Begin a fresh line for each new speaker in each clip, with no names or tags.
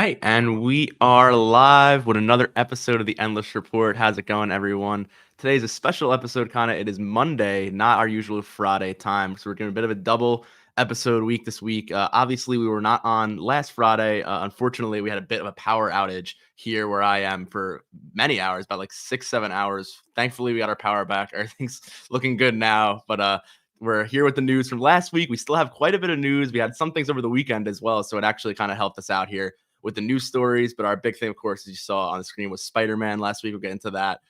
right, and we are live with another episode of the Endless Report. How's it going, everyone? Today's a special episode, kind of. It is Monday, not our usual Friday time, so we're doing a bit of a double episode week this week. Obviously, we were not on last Friday. Unfortunately, we had a bit of a power outage here where I am for many hours, about like 6, 7 hours. Thankfully, we got our power back. Everything's looking good now, but we're here with the news from last week. We still have quite a bit of news. We had some things over the weekend as well, so it actually kind of helped us out here with the news stories. But our big thing, of course, as you saw on the screen, was Spider-Man last week. We'll get into that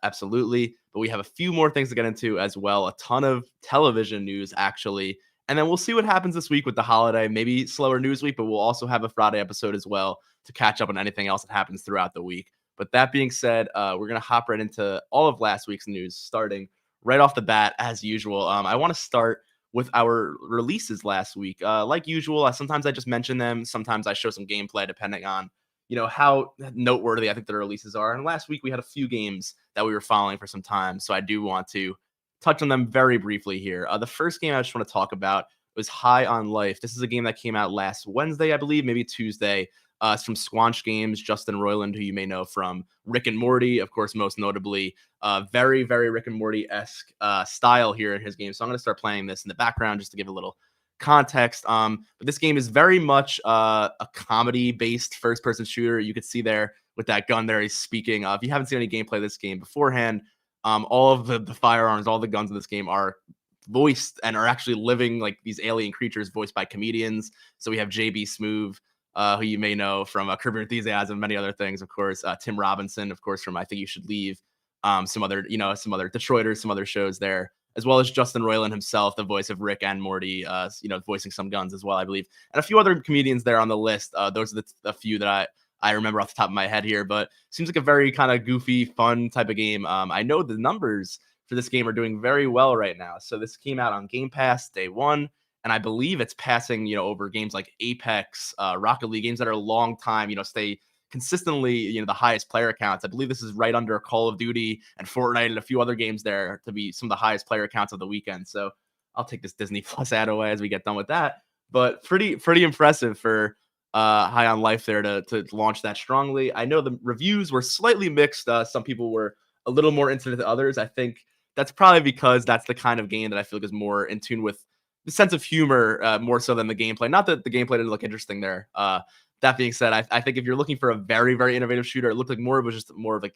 absolutely. But we have a few more things to get into as well. A ton of television news, actually. And then we'll see what happens this week with the holiday. Maybe slower news week, but we'll also have a Friday episode as well to catch up on anything else that happens throughout the week. But that being said, we're going to hop right into all of last week's news, starting right off the bat, as usual. I want to start with our releases last week. Like usual, sometimes I just mention them. Sometimes I show some gameplay depending on, how noteworthy I think the releases are. And last week we had a few games that we were following for some time. So I do want to touch on them very briefly here. The first game I just want to talk about was High on Life. This is a game that came out last Wednesday, I believe, maybe Tuesday. It's from Squanch Games, Justin Roiland, who you may know from Rick and Morty, of course, most notably. Very, very Rick and Morty-esque style here in his game. So I'm going to start playing this in the background just to give a little context. But this game is very much a comedy-based first-person shooter. You could see there with that gun there he's speaking. If you haven't seen any gameplay of this game beforehand, all of the firearms, all the guns in this game are voiced and are actually living like these alien creatures voiced by comedians. So we have JB Smoove, who you may know from Curb Your Enthusiasm and many other things, of course. Tim Robinson, of course, from I Think You Should Leave. Some other Detroiters, some other shows there, as well as Justin Roiland himself, the voice of Rick and Morty, voicing some guns as well, I believe, and a few other comedians there on the list. Those are a few that I remember off the top of my head here, but seems like a very kind of goofy, fun type of game. I know the numbers for this game are doing very well right now. So this came out on Game Pass day one, and I believe it's passing, over games like Apex, Rocket League, games that are a long time, stay consistently, the highest player counts. I believe this is right under Call of Duty and Fortnite and a few other games there to be some of the highest player counts of the weekend. So I'll take this Disney Plus ad away as we get done with that. But pretty impressive for High on Life there to launch that strongly. I know the reviews were slightly mixed. Some people were a little more into it than others. I think that's probably because that's the kind of game that I feel like is more in tune with the sense of humor, more so than the gameplay. Not that the gameplay didn't look interesting there. That being said, I think if you're looking for a very, very innovative shooter, it looked like more of like,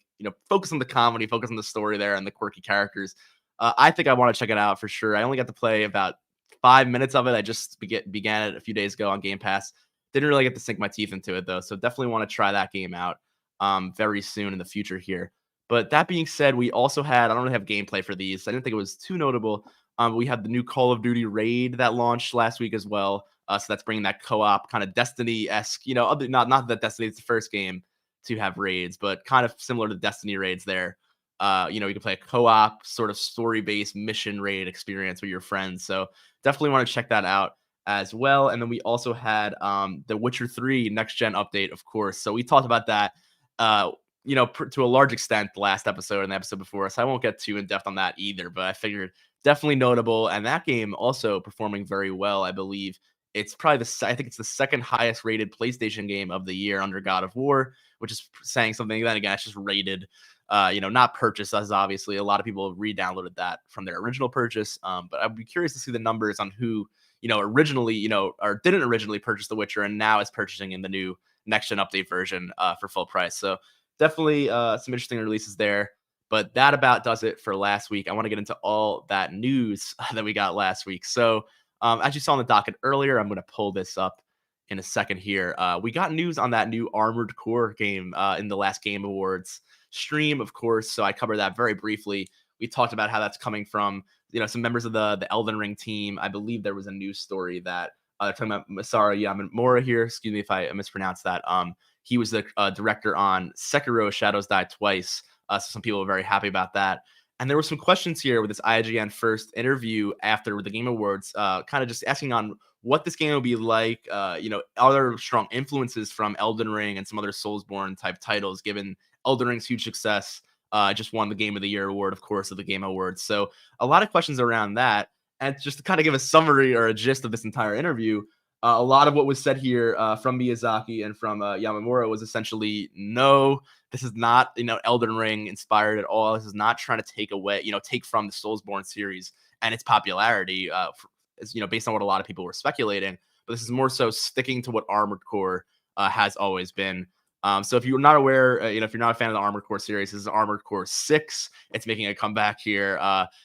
focus on the comedy, focus on the story there and the quirky characters. I think I want to check it out for sure. I only got to play about 5 minutes of it. I just began it a few days ago on Game Pass. Didn't really get to sink my teeth into it, though. So definitely want to try that game out very soon in the future here. But that being said, we also had, I don't really have gameplay for these. I didn't think it was too notable. We had the new Call of Duty raid that launched last week as well. So that's bringing that co-op kind of Destiny-esque, not that Destiny is the first game to have raids, but kind of similar to Destiny raids there. You can play a co-op sort of story-based mission raid experience with your friends. So definitely want to check that out as well. And then we also had the Witcher 3 next gen update, of course. So we talked about that, to a large extent the last episode and the episode before. So I won't get too in depth on that either, but I figured definitely notable. And that game also performing very well, I believe. It's probably I think it's the second highest rated PlayStation game of the year under God of War, which is saying something. Then again, it's just rated, not purchased, as obviously a lot of people have re-downloaded that from their original purchase. But I'd be curious to see the numbers on who, originally, or didn't originally purchase The Witcher and now is purchasing in the new next gen update version for full price. So definitely some interesting releases there. But that about does it for last week. I want to get into all that news that we got last week. So as you saw on the docket earlier, I'm going to pull this up in a second here. We got news on that new Armored Core game in the last Game Awards stream, of course. So I covered that very briefly. We talked about how that's coming from, some members of the Elden Ring team. I believe there was a news story that they're talking about Masaru Yamamura here. Excuse me if I mispronounced that. He was the director on Sekiro Shadows Die Twice. So some people are very happy about that. And there were some questions here with this IGN first interview after the Game Awards, kind of just asking on what this game will be like, other strong influences from Elden Ring and some other Soulsborne type titles, given Elden Ring's huge success. Just won the Game of the Year award, of course, of the Game Awards. So a lot of questions around that. And just to kind of give a summary or a gist of this entire interview, A lot of what was said here from Miyazaki and from Yamamura was essentially, no, this is not, Elden Ring inspired at all. This is not trying to take away, take from the Soulsborne series and its popularity, based on what a lot of people were speculating. But this is more so sticking to what Armored Core has always been. So if you're not aware, if you're not a fan of the Armored Core series, this is Armored Core 6. It's making a comeback here.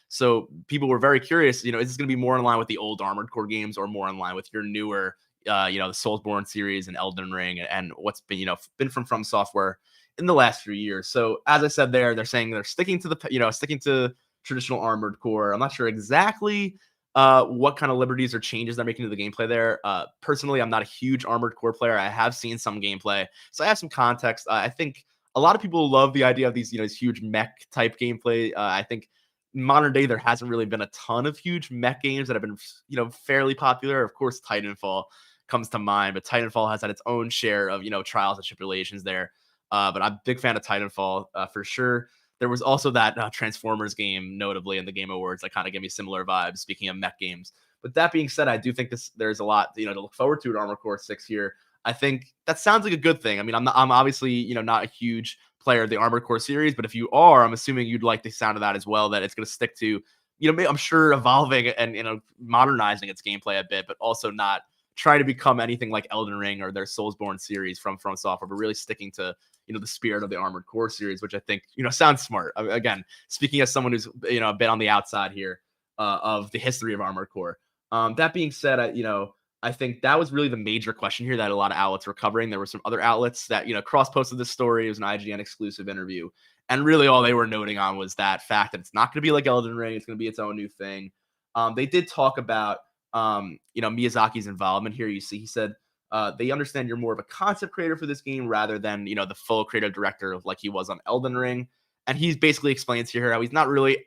So people were very curious, is this going to be more in line with the old Armored Core games or more in line with your newer, the Soulsborne series and Elden Ring and what's been, been from Software in the last few years. So as I said there, they're saying they're sticking to sticking to traditional Armored Core. I'm not sure exactly what kind of liberties or changes they're making to the gameplay there. Personally, I'm not a huge Armored Core player. I have seen some gameplay, so I have some context. I think a lot of people love the idea of these, these huge mech type gameplay. I think modern day there hasn't really been a ton of huge mech games that have been, fairly popular. Of course, Titanfall comes to mind, but Titanfall has had its own share of, trials and tribulations there. But I'm a big fan of Titanfall for sure. There was also that Transformers game, notably in the Game Awards, that kind of gave me similar vibes. Speaking of mech games, but that being said, I do think there's a lot to look forward to at Armored Core 6 here. I think that sounds like a good thing. I mean, I'm obviously not a huge player of the Armored Core series, but if you are, I'm assuming you'd like the sound of that as well. That it's going to stick to I'm sure evolving and modernizing its gameplay a bit, but also not trying to become anything like Elden Ring or their Soulsborne series from Software, but really sticking to the spirit of the Armored Core series, which I think sounds smart. Again, speaking as someone who's a bit on the outside here of the history of Armored Core. That being said, I think that was really the major question here that a lot of outlets were covering. There were some other outlets that cross-posted this story. It was an IGN exclusive interview, and really all they were noting on was that fact that it's not going to be like Elden Ring. It's going to be its own new thing. They did talk about Miyazaki's involvement here. You see, he said they understand you're more of a concept creator for this game rather than the full creative director like he was on Elden Ring. And he's basically explains here how he's not really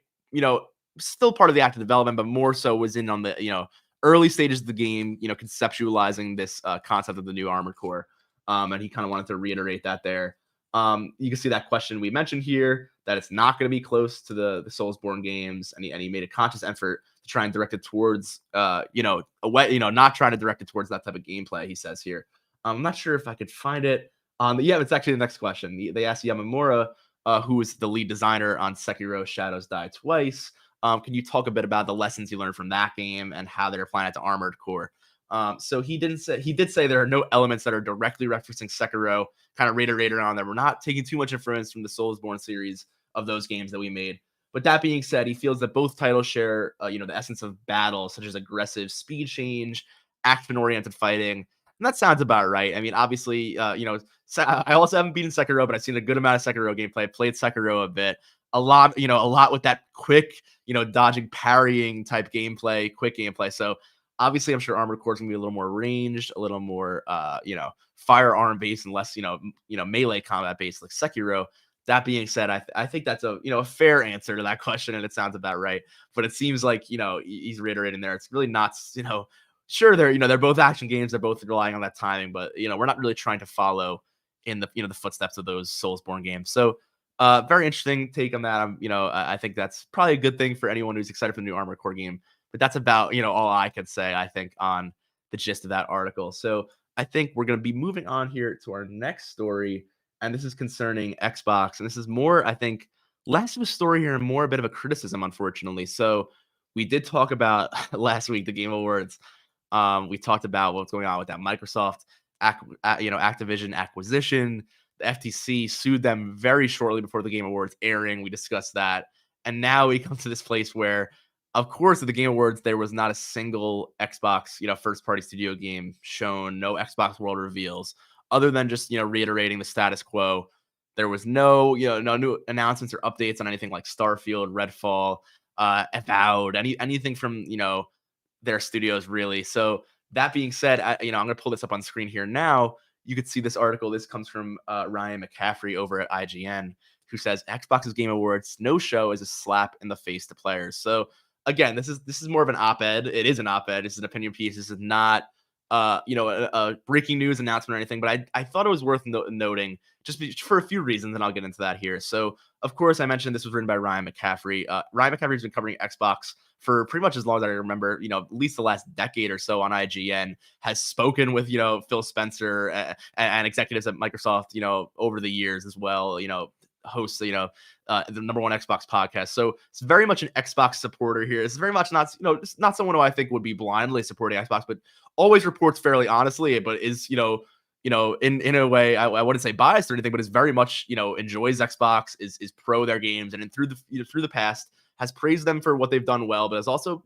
still part of the active development, but more so was in on the early stages of the game, conceptualizing this concept of the new Armored Core. And he kind of wanted to reiterate that there. You can see that question we mentioned here, that it's not going to be close to the Soulsborne games, and he made a conscious effort to try and direct it towards, not trying to direct it towards that type of gameplay. He says here. I'm not sure if I could find it. Yeah, it's actually the next question. They asked Yamamura, who is the lead designer on Sekiro: Shadows Die Twice. Can you talk a bit about the lessons you learned from that game and how they're applying it to Armored Core? So he did say there are no elements that are directly referencing Sekiro, kind of reiterated on that we're not taking too much influence from the Soulsborne series of those games that we made. But that being said, he feels that both titles share, the essence of battle, such as aggressive speed change, action-oriented fighting. And that sounds about right. I mean, obviously, I also haven't beaten Sekiro, but I've seen a good amount of Sekiro gameplay. I played Sekiro a bit. A lot with that quick, dodging, parrying type gameplay, quick gameplay. So obviously, I'm sure Armored Core is gonna be a little more ranged, a little more, firearm based and less, melee combat based like Sekiro. That being said, I think that's a fair answer to that question, and it sounds about right. But it seems like he's reiterating there. It's really not sure they're both action games. They're both relying on that timing, but we're not really trying to follow in the the footsteps of those Soulsborne games. So very interesting take on that. I think that's probably a good thing for anyone who's excited for the new Armored Core game. But that's about all I could say, I think, on the gist of that article. So I think we're going to be moving on here to our next story, and this is concerning Xbox, and this is more, I think, less of a story here and more a bit of a criticism, unfortunately. So we did talk about last week the Game Awards. We talked about what's going on with that Microsoft, Activision acquisition. The FTC sued them very shortly before the Game Awards airing. We discussed that, and now we come to this place where, of course, at the Game Awards, there was not a single Xbox, first-party studio game shown, no Xbox World reveals, other than just, reiterating the status quo. There was no, no new announcements or updates on anything like Starfield, Redfall, Avowed, anything from, their studios, really. So that being said, I'm going to pull this up on screen here now. You could see this article. This comes from Ryan McCaffrey over at IGN, who says Xbox's Game Awards no show is a slap in the face to players. So again, this is more of an op-ed. It is an op-ed. It's an opinion piece. This is not a breaking news announcement or anything, but I thought it was worth noting for a few reasons, and I'll get into that here. So, of course, I mentioned this was written by Ryan McCaffrey. Ryan McCaffrey's been covering Xbox for pretty much as long as I remember, at least the last decade or so on IGN, has spoken with, Phil Spencer and executives at Microsoft, over the years as well, hosts, the number one Xbox podcast. So it's very much an Xbox supporter here. It's very much not, it's not someone who I think would be blindly supporting Xbox, but always reports fairly honestly, but is, in a way, I wouldn't say biased or anything, but is very much, enjoys Xbox, is pro their games, and through the past has praised them for what they've done well, but has also,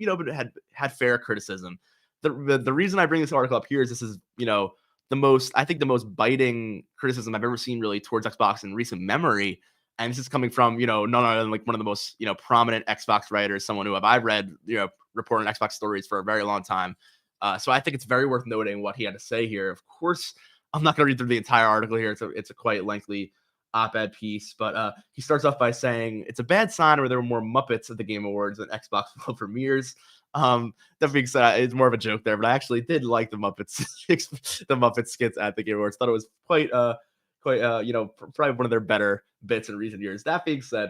had fair criticism. The reason I bring this article up here is this is, the most biting criticism I've ever seen really towards Xbox in recent memory. And this is coming from, none other than like one of the most, prominent Xbox writers, someone who I've read, report on Xbox stories for a very long time. So I think it's very worth noting what he had to say here. Of course, I'm not going to read through the entire article here. It's a quite lengthy op-ed piece, but he starts off by saying it's a bad sign where there were more Muppets at the Game Awards than Xbox World premieres. That being said, it's more of a joke there, but I actually did like the Muppets, the Muppet skits at the Game Awards. Thought it was quite, probably one of their better bits in recent years. That being said,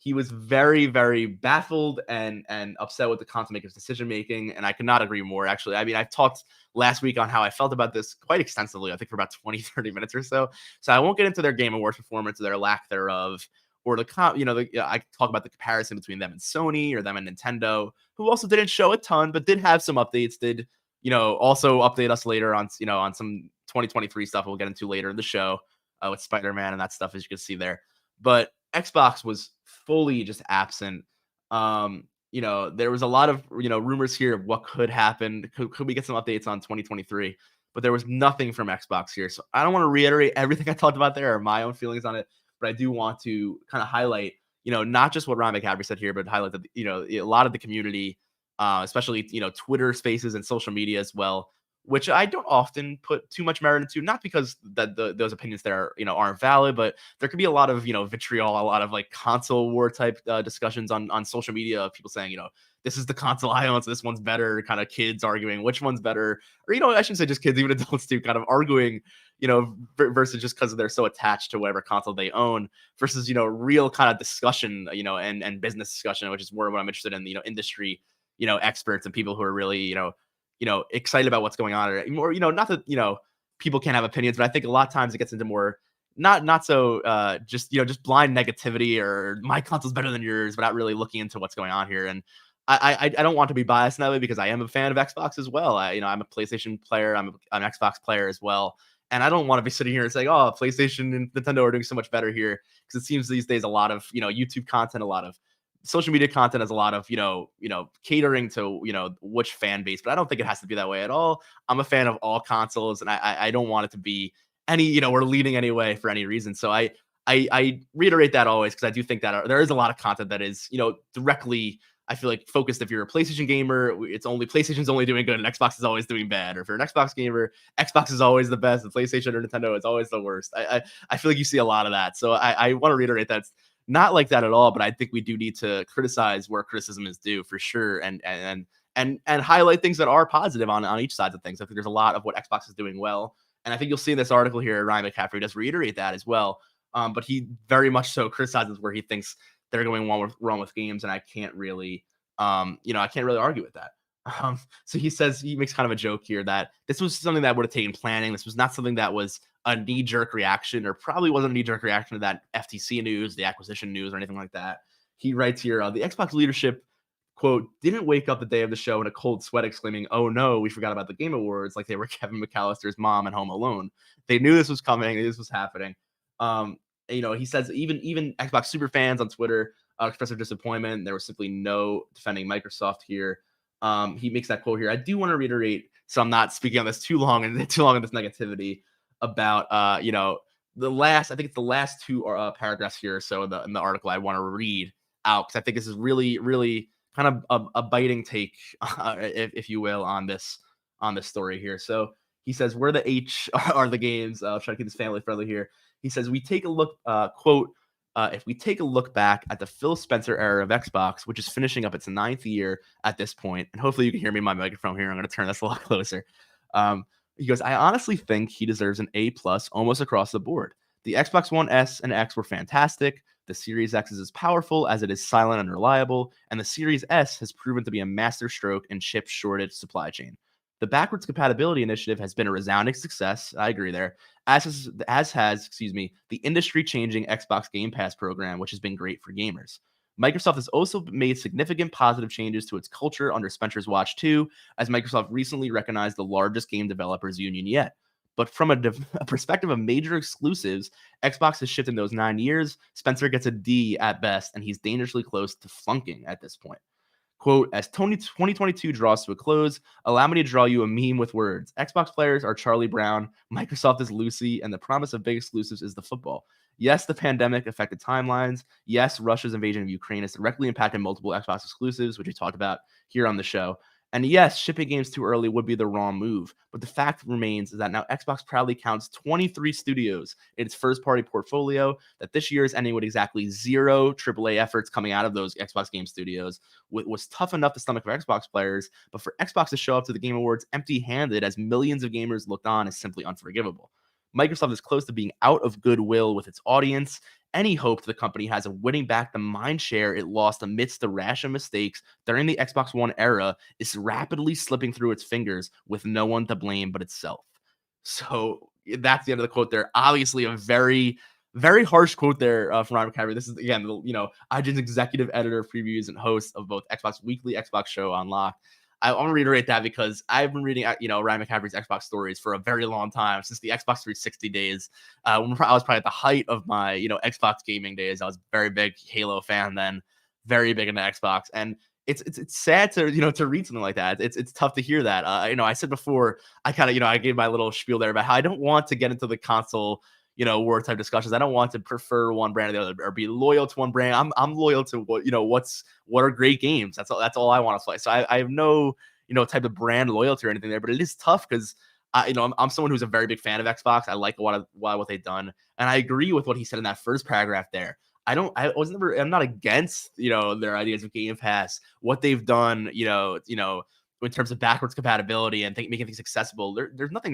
he was very, very baffled and upset with the content makers' decision making, and I could not agree more. Actually, I mean, I talked last week on how I felt about this quite extensively. I think for about 20, 30 minutes or so. So I won't get into their Game Awards performance or their lack thereof, or I talk about the comparison between them and Sony or them and Nintendo, who also didn't show a ton, but did have some updates. Did also update us later on on some 2023 stuff we'll get into later in the show with Spider-Man and that stuff, as you can see there. But Xbox was fully just absent. There was a lot of rumors here of what could happen. Could we get some updates on 2023? But there was nothing from Xbox here. So I don't want to reiterate everything I talked about there or my own feelings on it, but I do want to kind of highlight, not just what Ryan McCaffrey said here, but highlight that, a lot of the community, especially, Twitter spaces and social media as well, which I don't often put too much merit into, not because those opinions there, aren't valid, but there could be a lot of, vitriol, a lot of like console war type discussions on social media of people saying, this is the console I own, so this one's better, kind of kids arguing which one's better, or, I shouldn't say just kids, even adults too, kind of arguing, versus just because they're so attached to whatever console they own versus, real kind of discussion, and business discussion, which is more what I'm interested in, industry, experts and people who are really, excited about what's going on, or more, not that, people can't have opinions, but I think a lot of times it gets into more, not so just blind negativity or my console's better than yours, but not really looking into what's going on here. And I don't want to be biased in that way because I am a fan of Xbox as well. I'm a PlayStation player. I'm an Xbox player as well. And I don't want to be sitting here and saying, oh, PlayStation and Nintendo are doing so much better here. Because it seems these days a lot of, YouTube content, a lot of social media content has a lot of, catering to, which fan base. But I don't think it has to be that way at all. I'm a fan of all consoles, and I don't want it to be any, we're leading any way for any reason. So I reiterate that always because I do think that there is a lot of content that is, directly, I feel like, focused. If you're a PlayStation gamer, PlayStation's only doing good and Xbox is always doing bad. Or if you're an Xbox gamer, Xbox is always the best and PlayStation or Nintendo is always the worst. I feel like you see a lot of that. So I want to reiterate that it's not like that at all, but I think we do need to criticize where criticism is due for sure, and highlight things that are positive on each side of things. I think there's a lot of what Xbox is doing well, and I think you'll see in this article here, Ryan McCaffrey does reiterate that as well. But he very much so criticizes where he thinks they're going wrong with games, and I can't really, argue with that. So he makes kind of a joke here that this was something that would have taken planning. This was not something that was a knee-jerk reaction, or probably wasn't a knee-jerk reaction to that FTC news, the acquisition news, or anything like that. He writes here, the Xbox leadership, quote, didn't wake up the day of the show in a cold sweat exclaiming, oh no, we forgot about the Game Awards, like they were Kevin McAllister's mom in Home Alone. They knew this was coming, this was happening. He says even Xbox super fans on Twitter expressed their disappointment. There was simply no defending Microsoft here. He makes that quote here. I do want to reiterate, so I'm not speaking on this too long in this negativity, about I think it's the last two paragraphs here. So in the article I want to read out because I think this is really, really kind of a biting take, if you will, on this story here. So he says, where the H are the games. Trying to keep this family friendly here. He says, we take a look, quote, if we take a look back at the Phil Spencer era of Xbox, which is finishing up its 9th year at this point, and hopefully you can hear me in my microphone here. I'm going to turn this a lot closer. He goes, I honestly think he deserves an A plus almost across the board. The Xbox One S and X were fantastic. The Series X is as powerful as it is silent and reliable, and the Series S has proven to be a masterstroke in chip shortage supply chain. The backwards compatibility initiative has been a resounding success. I agree there, as has the industry-changing Xbox Game Pass program, which has been great for gamers. Microsoft has also made significant positive changes to its culture under Spencer's Watch 2, as Microsoft recently recognized the largest game developers union yet. But from a perspective of major exclusives, Xbox has shipped in those 9 years. Spencer gets a D at best, and he's dangerously close to flunking at this point. Quote, as 2022 draws to a close, allow me to draw you a meme with words. Xbox players are Charlie Brown, Microsoft is Lucy, and the promise of big exclusives is the football. Yes, the pandemic affected timelines. Yes, Russia's invasion of Ukraine has directly impacted multiple Xbox exclusives, which we talked about here on the show. And yes, shipping games too early would be the wrong move. But the fact remains is that now Xbox proudly counts 23 studios in its first party portfolio, that this year is ending with exactly 0 AAA efforts coming out of those Xbox game studios. Was tough enough to stomach for Xbox players, but for Xbox to show up to the Game Awards empty-handed as millions of gamers looked on is simply unforgivable. Microsoft is close to being out of goodwill with its audience. Any hope the company has of winning back the mind share it lost amidst the rash of mistakes during the Xbox One era is rapidly slipping through its fingers with no one to blame but itself. So that's the end of the quote there. Obviously, a very, very harsh quote there from Ryan McCaffrey. This is, again, IGN's executive editor, previews, and host of both Xbox Weekly, Xbox Show on Lock. I want to reiterate that because I've been reading, Ryan McCaffrey's Xbox stories for a very long time, since the Xbox 360 days. When I was probably at the height of my, Xbox gaming days. I was a very big Halo fan then, very big into Xbox, and it's sad to to read something like that. It's tough to hear that. I said before, I kind of I gave my little spiel there about how I don't want to get into the console war type discussions. I don't want to prefer one brand or the other or be loyal to one brand. I'm loyal to what are great games. That's all I want to play. So I have no type of brand loyalty or anything there, but it is tough because I'm someone who's a very big fan of Xbox. I like what they've done, and I agree with what he said in that first paragraph there. I'm not against their ideas of Game Pass, what they've done, in terms of backwards compatibility and making things accessible. There's nothing,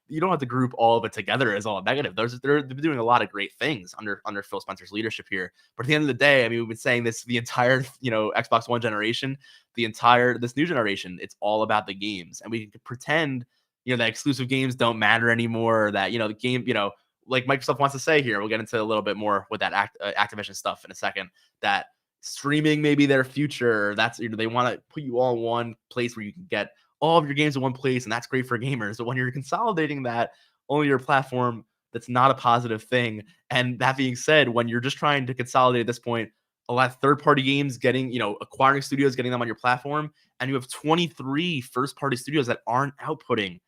you don't have to group all of it together as all negative. They're doing a lot of great things under Phil Spencer's leadership here. But at the end of the day, I mean, we've been saying this the entire Xbox One generation, this new generation. It's all about the games, and we can pretend that exclusive games don't matter anymore. Or that the game like Microsoft wants to say here. We'll get into a little bit more with that Activision stuff in a second. That streaming may be their future. That's they want to put you all in one place where you can get all of your games in one place, and that's great for gamers. But when you're consolidating that only your platform, that's not a positive thing. And that being said, when you're just trying to consolidate at this point, a lot of third-party games acquiring studios, getting them on your platform, and you have 23 first-party studios that aren't outputting.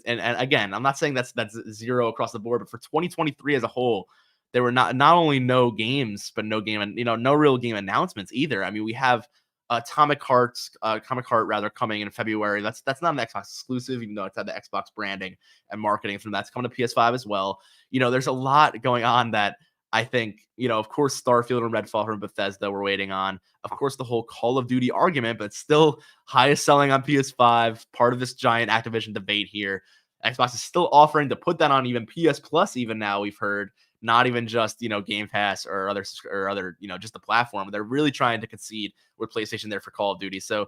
And again, I'm not saying that's 0 across the board, but for 2023 as a whole, there were not only no games, but no real game announcements either. I mean, we have Comic Heart rather coming in February. That's not an Xbox exclusive, even though it's had the Xbox branding and marketing from that's coming to PS5 as well. There's a lot going on that I think, of course, Starfield and Redfall from Bethesda we're waiting on. Of course, the whole Call of Duty argument, but still highest selling on PS5, part of this giant Activision debate here. Xbox is still offering to put that on even PS Plus, even now we've heard, not even just, Game Pass or other, just the platform. They're really trying to concede with PlayStation there for Call of Duty. So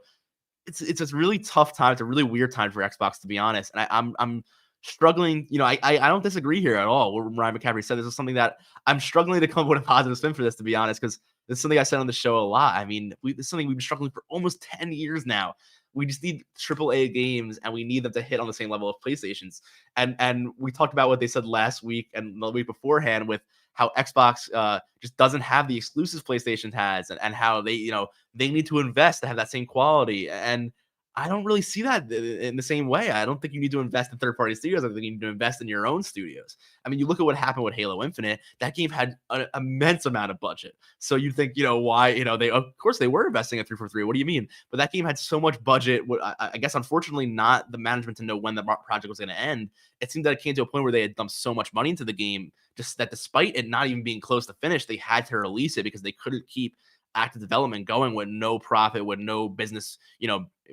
it's a really tough time. It's a really weird time for Xbox, to be honest. And I'm struggling. I don't disagree here at all. What Ryan McCaffrey said, this is something that I'm struggling to come up with a positive spin for this, to be honest, because this is something I said on the show a lot. I mean, this is something we've been struggling for almost 10 years now. We just need AAA games, and we need them to hit on the same level of PlayStation's. And we talked about what they said last week and the week beforehand with how Xbox just doesn't have the exclusives PlayStation has, and how they need to invest to have that same quality. And I don't really see that in the same way. I don't think you need to invest in third-party studios. I think you need to invest in your own studios. I mean, you look at what happened with Halo Infinite. That game had an immense amount of budget. So you think, why, they, of course, they were investing at 343. What do you mean? But that game had so much budget. I guess, unfortunately, not the management to know when the project was going to end. It seemed that it came to a point where they had dumped so much money into the game, just that despite it not even being close to finish, they had to release it because they couldn't keep active development going with no profit, with no business,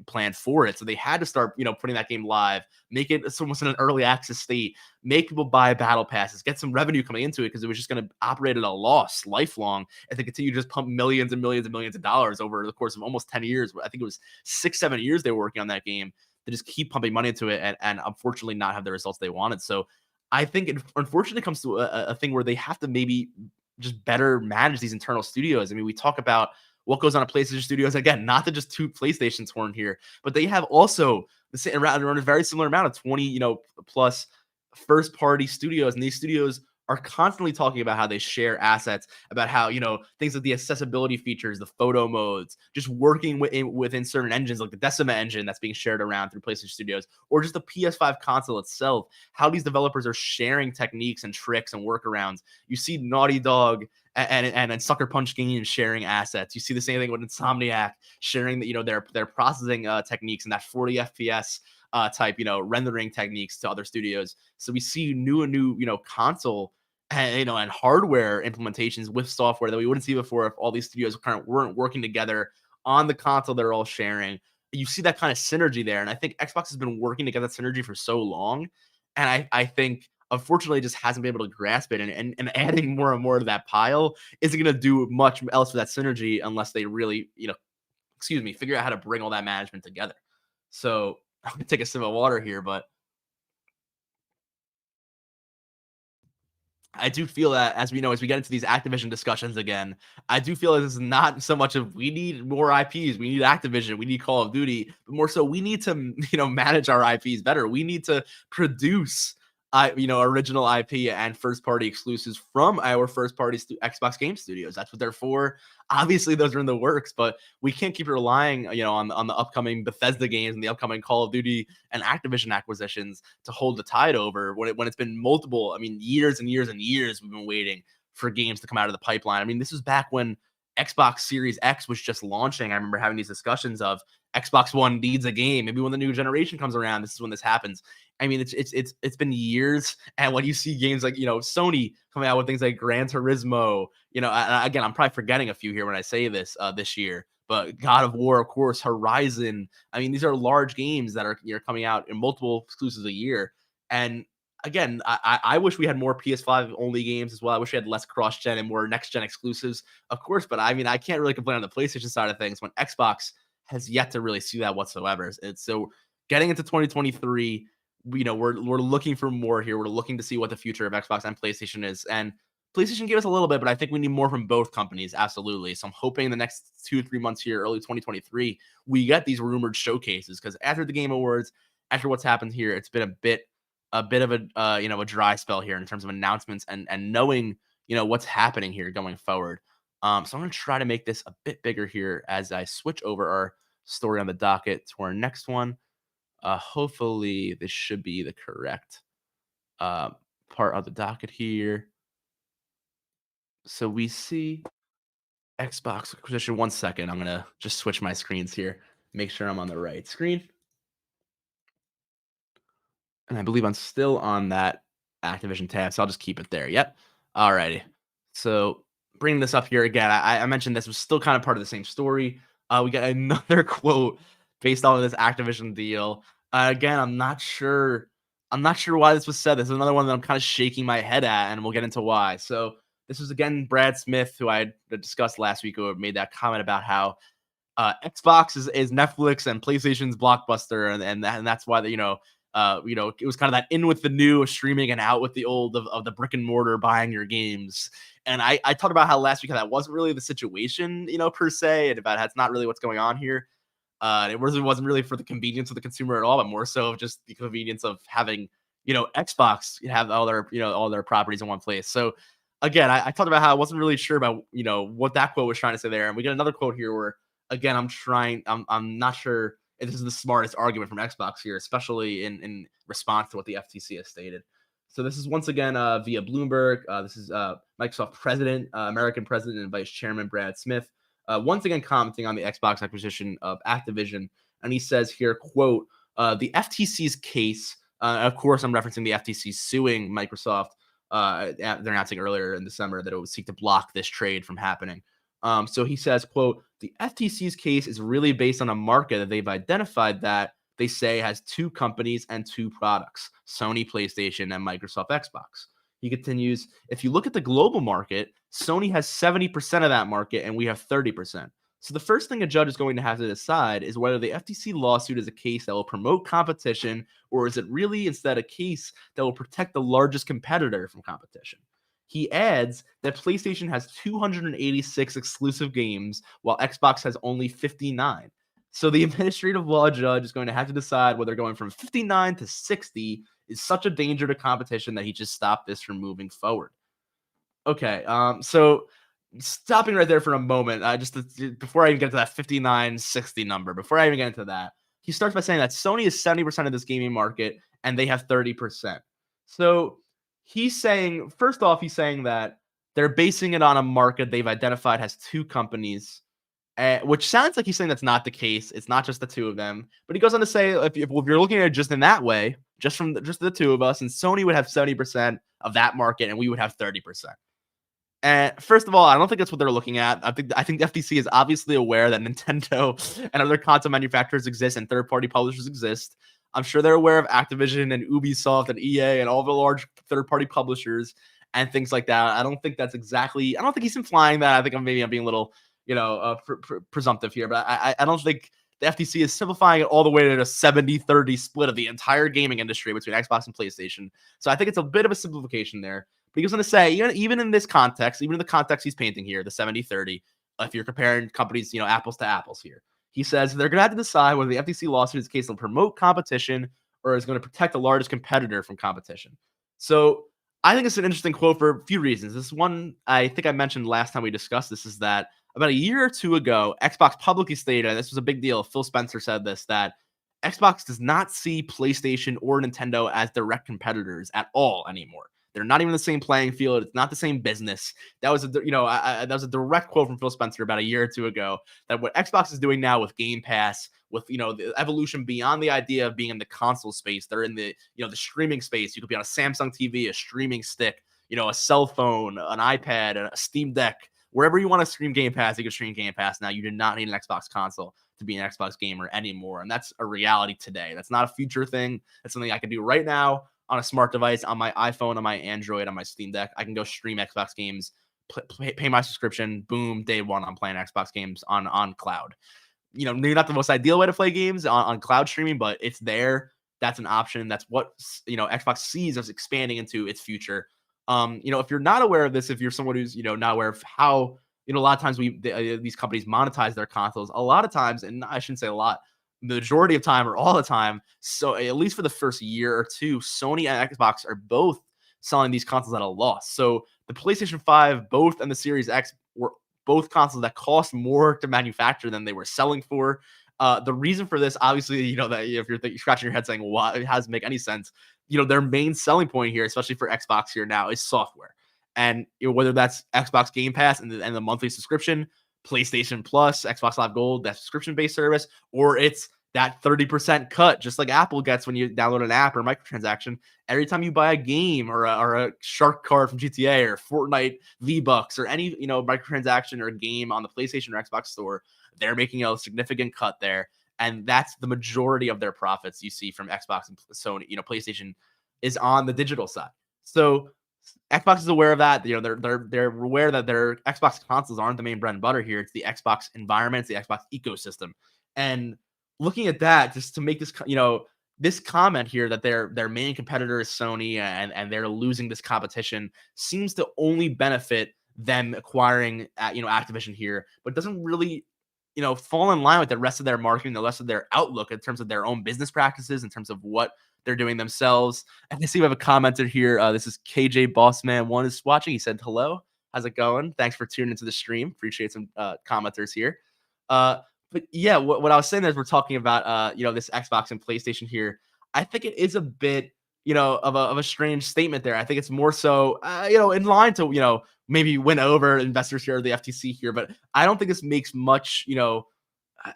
plan for it. So they had to start, putting that game live, make it almost in an early access state, make people buy battle passes, get some revenue coming into it because it was just going to operate at a loss lifelong if they continue to just pump millions and millions and millions of dollars over the course of almost 10 years. I think it was 6, 7 years they were working on that game. They just keep pumping money into it and unfortunately not have the results they wanted. So I think it unfortunately comes to a thing where they have to maybe just better manage these internal studios. I mean, we talk about what goes on at PlayStation Studios. Again, not to just toot PlayStation's horn here, but they have also around a very similar amount of 20, plus first party studios. And these studios are constantly talking about how they share assets, about how, things like the accessibility features, the photo modes, just working within certain engines like the Decima engine that's being shared around through PlayStation Studios, or just the PS5 console itself, how these developers are sharing techniques and tricks and workarounds. You see Naughty Dog and Sucker Punch Games sharing assets. You see the same thing with Insomniac sharing their processing techniques and that 40 FPS type rendering techniques to other studios. So we see new console and hardware implementations with software that we wouldn't see before if all these studios kind of weren't working together on the console they're all sharing. You see that kind of synergy there, and I think Xbox has been working to get that synergy for so long, and I think unfortunately just hasn't been able to grasp it, and adding more and more to that pile isn't going to do much else for that synergy unless they really figure out how to bring all that management together. So I'm gonna take a sip of water here, but I do feel that as we get into these Activision discussions again, I do feel this is not so much of we need more IPs, we need Activision, we need Call of Duty, but more so we need to manage our IPs better. We need to produce original IP and first party exclusives from our first party Xbox game studios. That's what they're for. Obviously, those are in the works, but we can't keep relying on the upcoming Bethesda games and the upcoming Call of Duty and Activision acquisitions to hold the tide over when it's been multiple, I mean, years and years and years we've been waiting for games to come out of the pipeline. I mean, this was back when Xbox Series X was just launching. I remember having these discussions of Xbox One needs a game. Maybe when the new generation comes around, this is when this happens. I mean, it's been years, and when you see games like Sony coming out with things like Gran Turismo, again, I'm probably forgetting a few here when I say this year, but God of War, of course, Horizon. I mean, these are large games that are coming out in multiple exclusives a year, and again, I wish we had more PS5 only games as well. I wish we had less cross gen and more next gen exclusives, of course. But I mean, I can't really complain on the PlayStation side of things when Xbox has yet to really see that whatsoever. It's so getting into 2023, we're looking for more here. We're looking to see what the future of Xbox and PlayStation is, and PlayStation gave us a little bit, but I think we need more from both companies, absolutely. So I'm hoping the next 2 or 3 months here, early 2023, we get these rumored showcases because after the Game Awards, after what's happened here, it's been a bit of a dry spell here in terms of announcements and knowing what's happening here going forward. So I'm going to try to make this a bit bigger here as I switch over our story on the docket to our next one. Hopefully this should be the correct uh, part of the docket here. So we see Xbox acquisition. 1 second, I'm gonna just switch my screens here, make sure I'm on the right screen. And I believe I'm still on that Activision tab, so I'll just keep it there. Yep. Alrighty. So bringing this up here again, I mentioned this was still kind of part of the same story. We got another quote based on this Activision deal. Again, I'm not sure. I'm not sure why this was said. This is another one that I'm kind of shaking my head at, and we'll get into why. So this was again Brad Smith, who I discussed last week, who made that comment about how Xbox is Netflix and PlayStation's Blockbuster, and that's why it was kind of that in with the new streaming and out with the old of the brick and mortar buying your games. And I talked about how last week how that wasn't really the situation, per se, and about how it's not really what's going on here. It wasn't really for the convenience of the consumer at all, but more so of just the convenience of having, Xbox have all their properties in one place. So again, I talked about how I wasn't really sure about, what that quote was trying to say there. And we get another quote here where again, I'm not sure if this is the smartest argument from Xbox here, especially in response to what the FTC has stated. So this is once again via Bloomberg. This is Microsoft president, American president and vice chairman Brad Smith, once again commenting on the Xbox acquisition of Activision. And he says here, quote, the FTC's case, of course, I'm referencing the FTC suing Microsoft. They're announcing earlier in December that it would seek to block this trade from happening. So he says, quote, the FTC's case is really based on a market that they've identified that they say has two companies and two products, Sony PlayStation and Microsoft Xbox. He continues, if you look at the global market, Sony has 70% of that market and we have 30%. So the first thing a judge is going to have to decide is whether the FTC lawsuit is a case that will promote competition, or is it really instead a case that will protect the largest competitor from competition. He adds that PlayStation has 286 exclusive games, while Xbox has only 59. So the administrative law judge is going to have to decide whether going from 59 to 60 is such a danger to competition that he just stopped this from moving forward. Okay, so stopping right there for a moment, before I even get to that 59-60 number, before I even get into that, he starts by saying that Sony is 70% of this gaming market and they have 30%. So he's saying, first off, he's saying that they're basing it on a market they've identified has two companies, which sounds like he's saying that's not the case. It's not just the two of them. But he goes on to say, if you're looking at it just in that way, just from just the two of us, and Sony would have 70% of that market and we would have 30%. And first of all, I don't think that's what they're looking at. I think the FTC is obviously aware that Nintendo and other console manufacturers exist and third-party publishers exist. I'm sure they're aware of Activision and Ubisoft and EA and all the large third-party publishers and things like that. I don't think he's implying that. I think I'm being a little, presumptive here, but I don't think the FTC is simplifying it all the way to a 70-30 split of the entire gaming industry between Xbox and PlayStation. So I think it's a bit of a simplification there. But he was going to say, even in this context, even in the context he's painting here, the 70-30, if you're comparing companies, apples to apples here, he says they're going to have to decide whether the FTC lawsuit is a case will promote competition or is going to protect the largest competitor from competition. So I think it's an interesting quote for a few reasons. This one, I think I mentioned last time we discussed this, is that about a year or two ago, Xbox publicly stated, and this was a big deal, Phil Spencer said this, that Xbox does not see PlayStation or Nintendo as direct competitors at all anymore. They're not even the same playing field. It's not the same business. That was that was a direct quote from Phil Spencer about a year or two ago. That what Xbox is doing now with Game Pass, with the evolution beyond the idea of being in the console space, they're in the the streaming space. You could be on a Samsung TV, a streaming stick, a cell phone, an iPad, a Steam Deck, wherever you want to stream Game Pass. You can stream Game Pass now. You do not need an Xbox console to be an Xbox gamer anymore, and that's a reality today. That's not a future thing. That's something I can do right now on a smart device, on my iPhone, on my Android, on my Steam Deck. I can go stream Xbox games, pay my subscription. Boom, day one, I'm playing Xbox games on cloud. Maybe not the most ideal way to play games on cloud streaming, but it's there. That's an option. That's what Xbox sees as expanding into its future. If you're not aware of this, if you're someone who's not aware of how a lot of times these companies monetize their consoles, a lot of times, and I shouldn't say a lot, the majority of time or all the time, so at least for the first year or two, Sony and Xbox are both selling these consoles at a loss. So the PlayStation 5, both, and the Series X were both consoles that cost more to manufacture than they were selling for. The reason for this, obviously, that if you're scratching your head saying, well, it doesn't make any sense, their main selling point here, especially for Xbox here now, is software. And whether that's Xbox Game Pass and the monthly subscription, PlayStation Plus, Xbox Live Gold, that subscription-based service, or it's that 30% cut, just like Apple gets when you download an app or a microtransaction. Every time you buy a game or a shark card from GTA or Fortnite V-Bucks or any microtransaction or a game on the PlayStation or Xbox store, they're making a significant cut there. And that's the majority of their profits you see from Xbox and Sony. PlayStation is on the digital side. So Xbox is aware of that. They're aware that their Xbox consoles aren't the main bread and butter here. It's the Xbox environment, it's the Xbox ecosystem. And looking at that, just to make this, this comment here that their main competitor is Sony and they're losing this competition seems to only benefit them acquiring, Activision here, but doesn't really, fall in line with the rest of their marketing, the rest of their outlook in terms of their own business practices, in terms of what they're doing themselves. And I see we have a commenter here. This is KJ Bossman1 is watching. He said, hello, how's it going? Thanks for tuning into the stream. Appreciate some commenters here. But yeah, what I was saying as we're talking about, this Xbox and PlayStation here, I think it is a bit, of a strange statement there. I think it's more so, in line to, maybe win over investors here or the FTC here, but I don't think this makes much,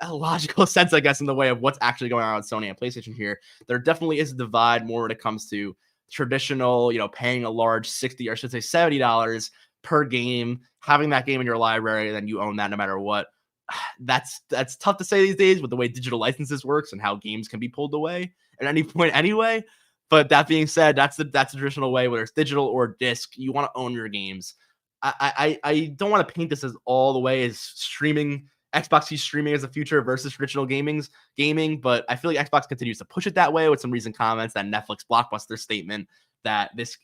a logical sense, I guess, in the way of what's actually going on with Sony and PlayStation here. There definitely is a divide more when it comes to traditional, paying a large $60 or I should say $70 per game, having that game in your library, then you own that no matter what. That's tough to say these days with the way digital licenses works and how games can be pulled away at any point anyway. But that being said, that's the traditional way, whether it's digital or disc. You want to own your games. I don't want to paint this as all the way as streaming. Xbox sees streaming as the future versus traditional gaming, but I feel like Xbox continues to push it that way with some recent comments, that Netflix blockbuster statement, that this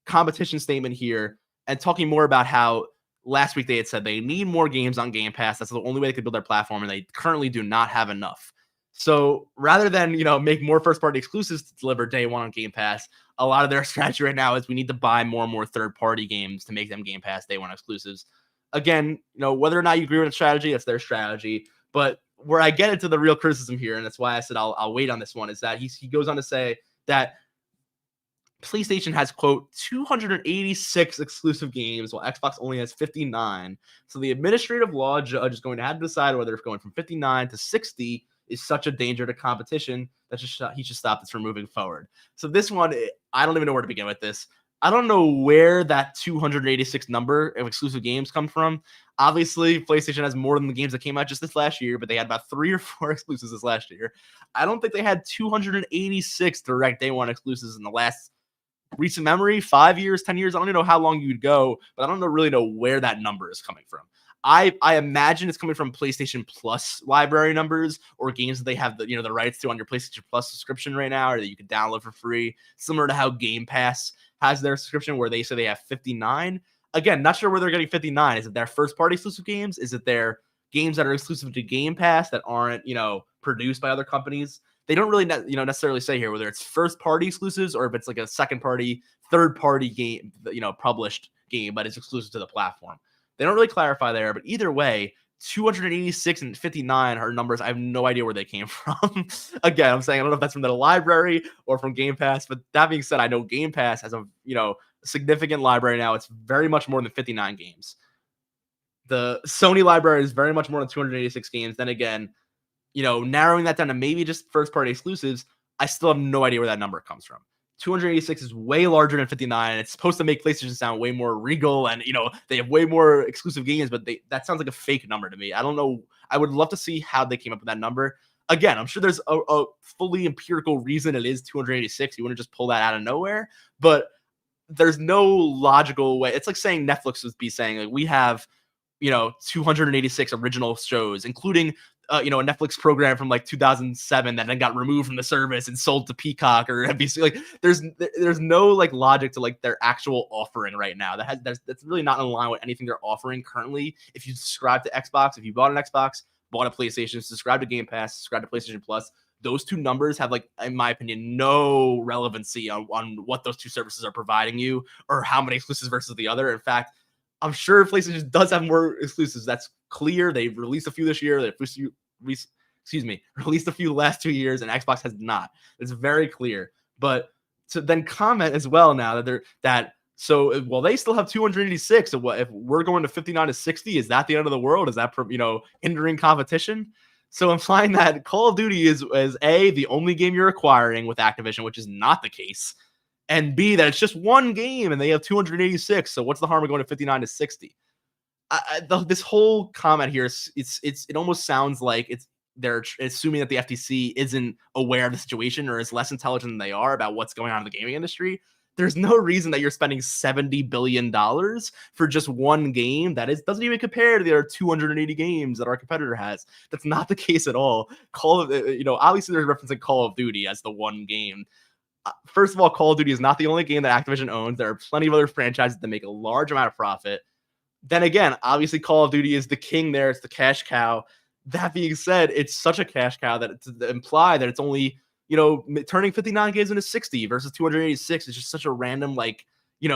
competition statement here, and talking more about how last week they had said they need more games on Game Pass. That's the only way they could build their platform, and they currently do not have enough. So rather than make more first party exclusives to deliver day one on Game Pass, a lot of their strategy right now is we need to buy more and more third party games to make them Game Pass day one exclusives. Again, whether or not you agree with the strategy, that's their strategy. But where I get into the real criticism here, and that's why I said I'll wait on this one, is that he goes on to say that PlayStation has, quote, 286 exclusive games, while Xbox only has 59. So the administrative law judge is going to have to decide whether it's going from 59 to 60 is such a danger to competition that he should stop this from moving forward. So this one, I don't even know where to begin with this. I don't know where that 286 number of exclusive games come from. Obviously, PlayStation has more than the games that came out just this last year, but they had about 3 or 4 exclusives this last year. I don't think they had 286 direct day one exclusives in the last recent memory, 5 years, 10 years. I don't even know how long you'd go, but I don't really know where that number is coming from. I imagine it's coming from PlayStation Plus library numbers or games that they have the rights to on your PlayStation Plus subscription right now, or that you can download for free, similar to how Game Pass has their subscription where they say they have 59. Again, not sure where they're getting 59. Is it their first party exclusive games? Is it their games that are exclusive to Game Pass that aren't, produced by other companies? They don't really necessarily say here whether it's first party exclusives or if it's like a second party, third party game, published game, but it's exclusive to the platform. They don't really clarify there, but either way, 286 and 59 are numbers I have no idea where they came from. Again, I'm saying I don't know if that's from the library or from Game Pass, but that being said, I know Game Pass has a significant library now. It's very much more than 59 games. The Sony library is very much more than 286 games. Then again, narrowing that down to maybe just first party exclusives, I still have no idea where that number comes from. 286 is way larger than 59, and it's supposed to make PlayStation sound way more regal, and they have way more exclusive games, but that sounds like a fake number to me. I don't know. I would love to see how they came up with that number. Again, I'm sure there's a fully empirical reason it is 286. You wouldn't just pull that out of nowhere, but there's no logical way. It's like saying Netflix would be saying, like, we have 286 original shows, including a Netflix program from like 2007 that then got removed from the service and sold to Peacock or NBC. Like, there's no like logic to like their actual offering right now. That's really not in line with anything they're offering currently. If you subscribe to Xbox, if you bought an Xbox, bought a PlayStation, subscribe to Game Pass, subscribe to PlayStation Plus, those two numbers have, like, in my opinion, no relevancy on what those two services are providing you or how many exclusives versus the other. In fact, I'm sure PlayStation does have more exclusives. That's clear. They've released a few this year. They've released a few the last 2 years, and Xbox has not. It's very clear. But to then comment as well now so while they still have 286, so what if we're going to 59 to 60? Is that the end of the world? Is that hindering competition? So implying that Call of Duty is A, the only game you're acquiring with Activision, which is not the case, and B, that it's just one game and they have 286. So what's the harm of going to 59 to 60? This whole comment here, it almost sounds like they're assuming that the FTC isn't aware of the situation or is less intelligent than they are about what's going on in the gaming industry. There's no reason that you're spending $70 billion for just one game that doesn't even compare to the other 280 games that our competitor has. That's not the case at all. Obviously they're referencing Call of Duty as the one game. First of all, Call of Duty is not the only game that Activision owns. There are plenty of other franchises that make a large amount of profit. Then again, obviously Call of Duty is the king there. It's the cash cow. That being said, it's such a cash cow that to imply that it's only, turning 59 games into 60 versus 286 is just such a random,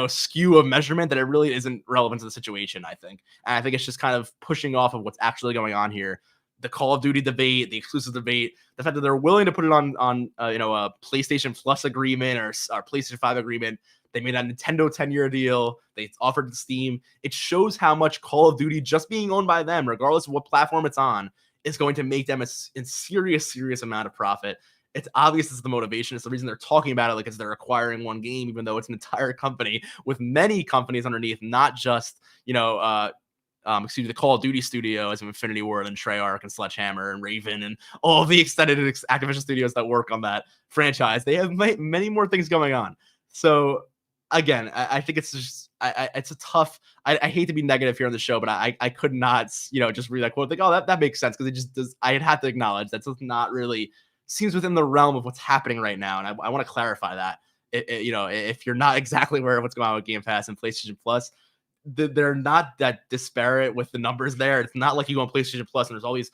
skew of measurement that it really isn't relevant to the situation, I think. And I think it's just kind of pushing off of what's actually going on here. The Call of Duty debate, the exclusive debate, the fact that they're willing to put it on a PlayStation Plus agreement or PlayStation 5 agreement. They made a Nintendo 10-year deal. They offered to Steam. It shows how much Call of Duty, just being owned by them, regardless of what platform it's on, is going to make them a serious amount of profit. it's obvious it's the motivation. It's the reason they're talking about it, like it's they're acquiring one game, even though it's an entire company with many companies underneath, not just excuse me, the Call of Duty studio as of Infinity Ward and Treyarch and Sledgehammer and Raven and all the extended Activision studios that work on that franchise. They have many more things going on. So again, I think it's just it's a tough. I hate to be negative here on the show, but I could not just read that quote think, oh, that makes sense, because it just does. I had to acknowledge that's not really seems within the realm of what's happening right now, and I want to clarify that. If you're not exactly aware of what's going on with Game Pass and PlayStation Plus, they're not that disparate with the numbers there. It's not like you go on PlayStation Plus and there's all these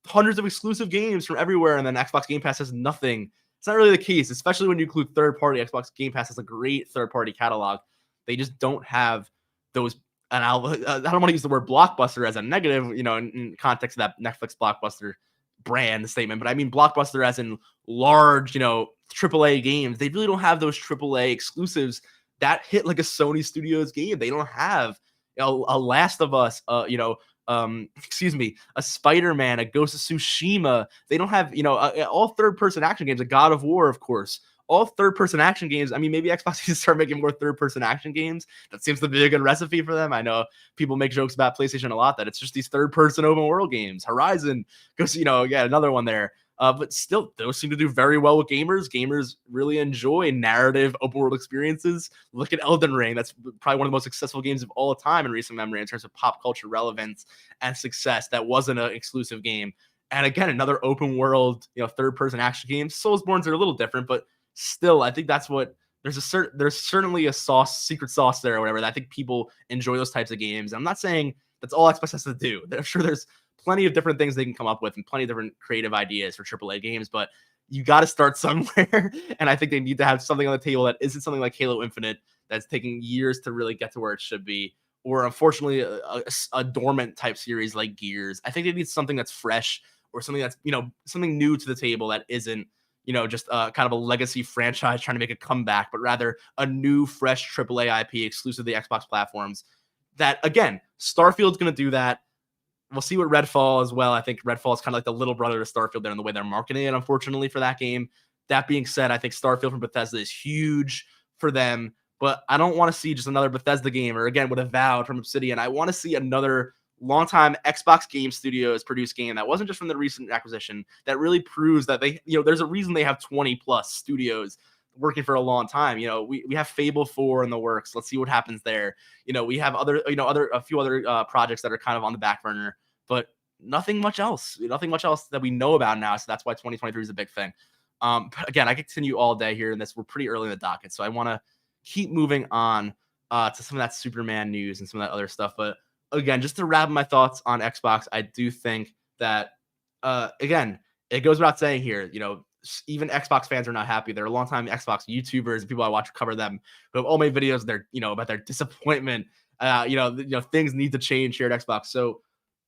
hundreds of exclusive games from everywhere, and then Xbox Game Pass has nothing. It's not really the case, especially when you include third party. Xbox Game Pass has a great third party catalog. They just don't have those. And I don't want to use the word blockbuster as a negative, in context of that Netflix blockbuster brand statement, but I mean blockbuster as in large, AAA games. They really don't have those AAA exclusives that hit like a Sony Studios game. They don't have a Last of Us, a Spider-Man, a Ghost of Tsushima. They don't have, all third-person action games, a God of War, of course. All third-person action games. I mean, maybe Xbox needs to start making more third-person action games. That seems to be a good recipe for them. I know people make jokes about PlayStation a lot that it's just these third-person open-world games. Horizon, goes, another one there. But still, those seem to do very well with gamers. Gamers really enjoy narrative open world experiences. Look at Elden Ring. That's probably one of the most successful games of all time in recent memory in terms of pop culture relevance and success. That wasn't an exclusive game. And again, another open world, third person action game. Soulsborne's are a little different, but still, I think that's what there's certainly a secret sauce there or whatever. That I think people enjoy those types of games. I'm not saying that's all Xbox has to do. I'm sure there's plenty of different things they can come up with and plenty of different creative ideas for AAA games, but you got to start somewhere. And I think they need to have something on the table that isn't something like Halo Infinite that's taking years to really get to where it should be, or unfortunately a dormant type series like Gears. I think they need something that's fresh or something that's, something new to the table that isn't, just kind of a legacy franchise trying to make a comeback, but rather a new, fresh AAA IP exclusive to the Xbox platforms. That, again, Starfield's going to do that. We'll see what Redfall as well. I think Redfall is kind of like the little brother to Starfield there in the way they're marketing it, unfortunately, for that game. That being said, I think Starfield from Bethesda is huge for them, but I don't want to see just another Bethesda game, or again, with Avowed from Obsidian. I want to see another longtime Xbox Game Studios produced game that wasn't just from the recent acquisition, that really proves that they, there's a reason they have 20 plus studios working for a long time. We have Fable 4 in the works. Let's see what happens there. We have a few other projects that are kind of on the back burner, but nothing much else that we know about now. So that's why 2023 is a big thing. But again, I could continue all day here in this. We're pretty early in the docket, so I want to keep moving on to some of that Superman news and some of that other stuff. But again, just to wrap my thoughts on Xbox, I do think that again, it goes without saying here, even Xbox fans are not happy. There are longtime Xbox YouTubers and people I watch cover them who have all made videos about their disappointment. Things need to change here at Xbox. So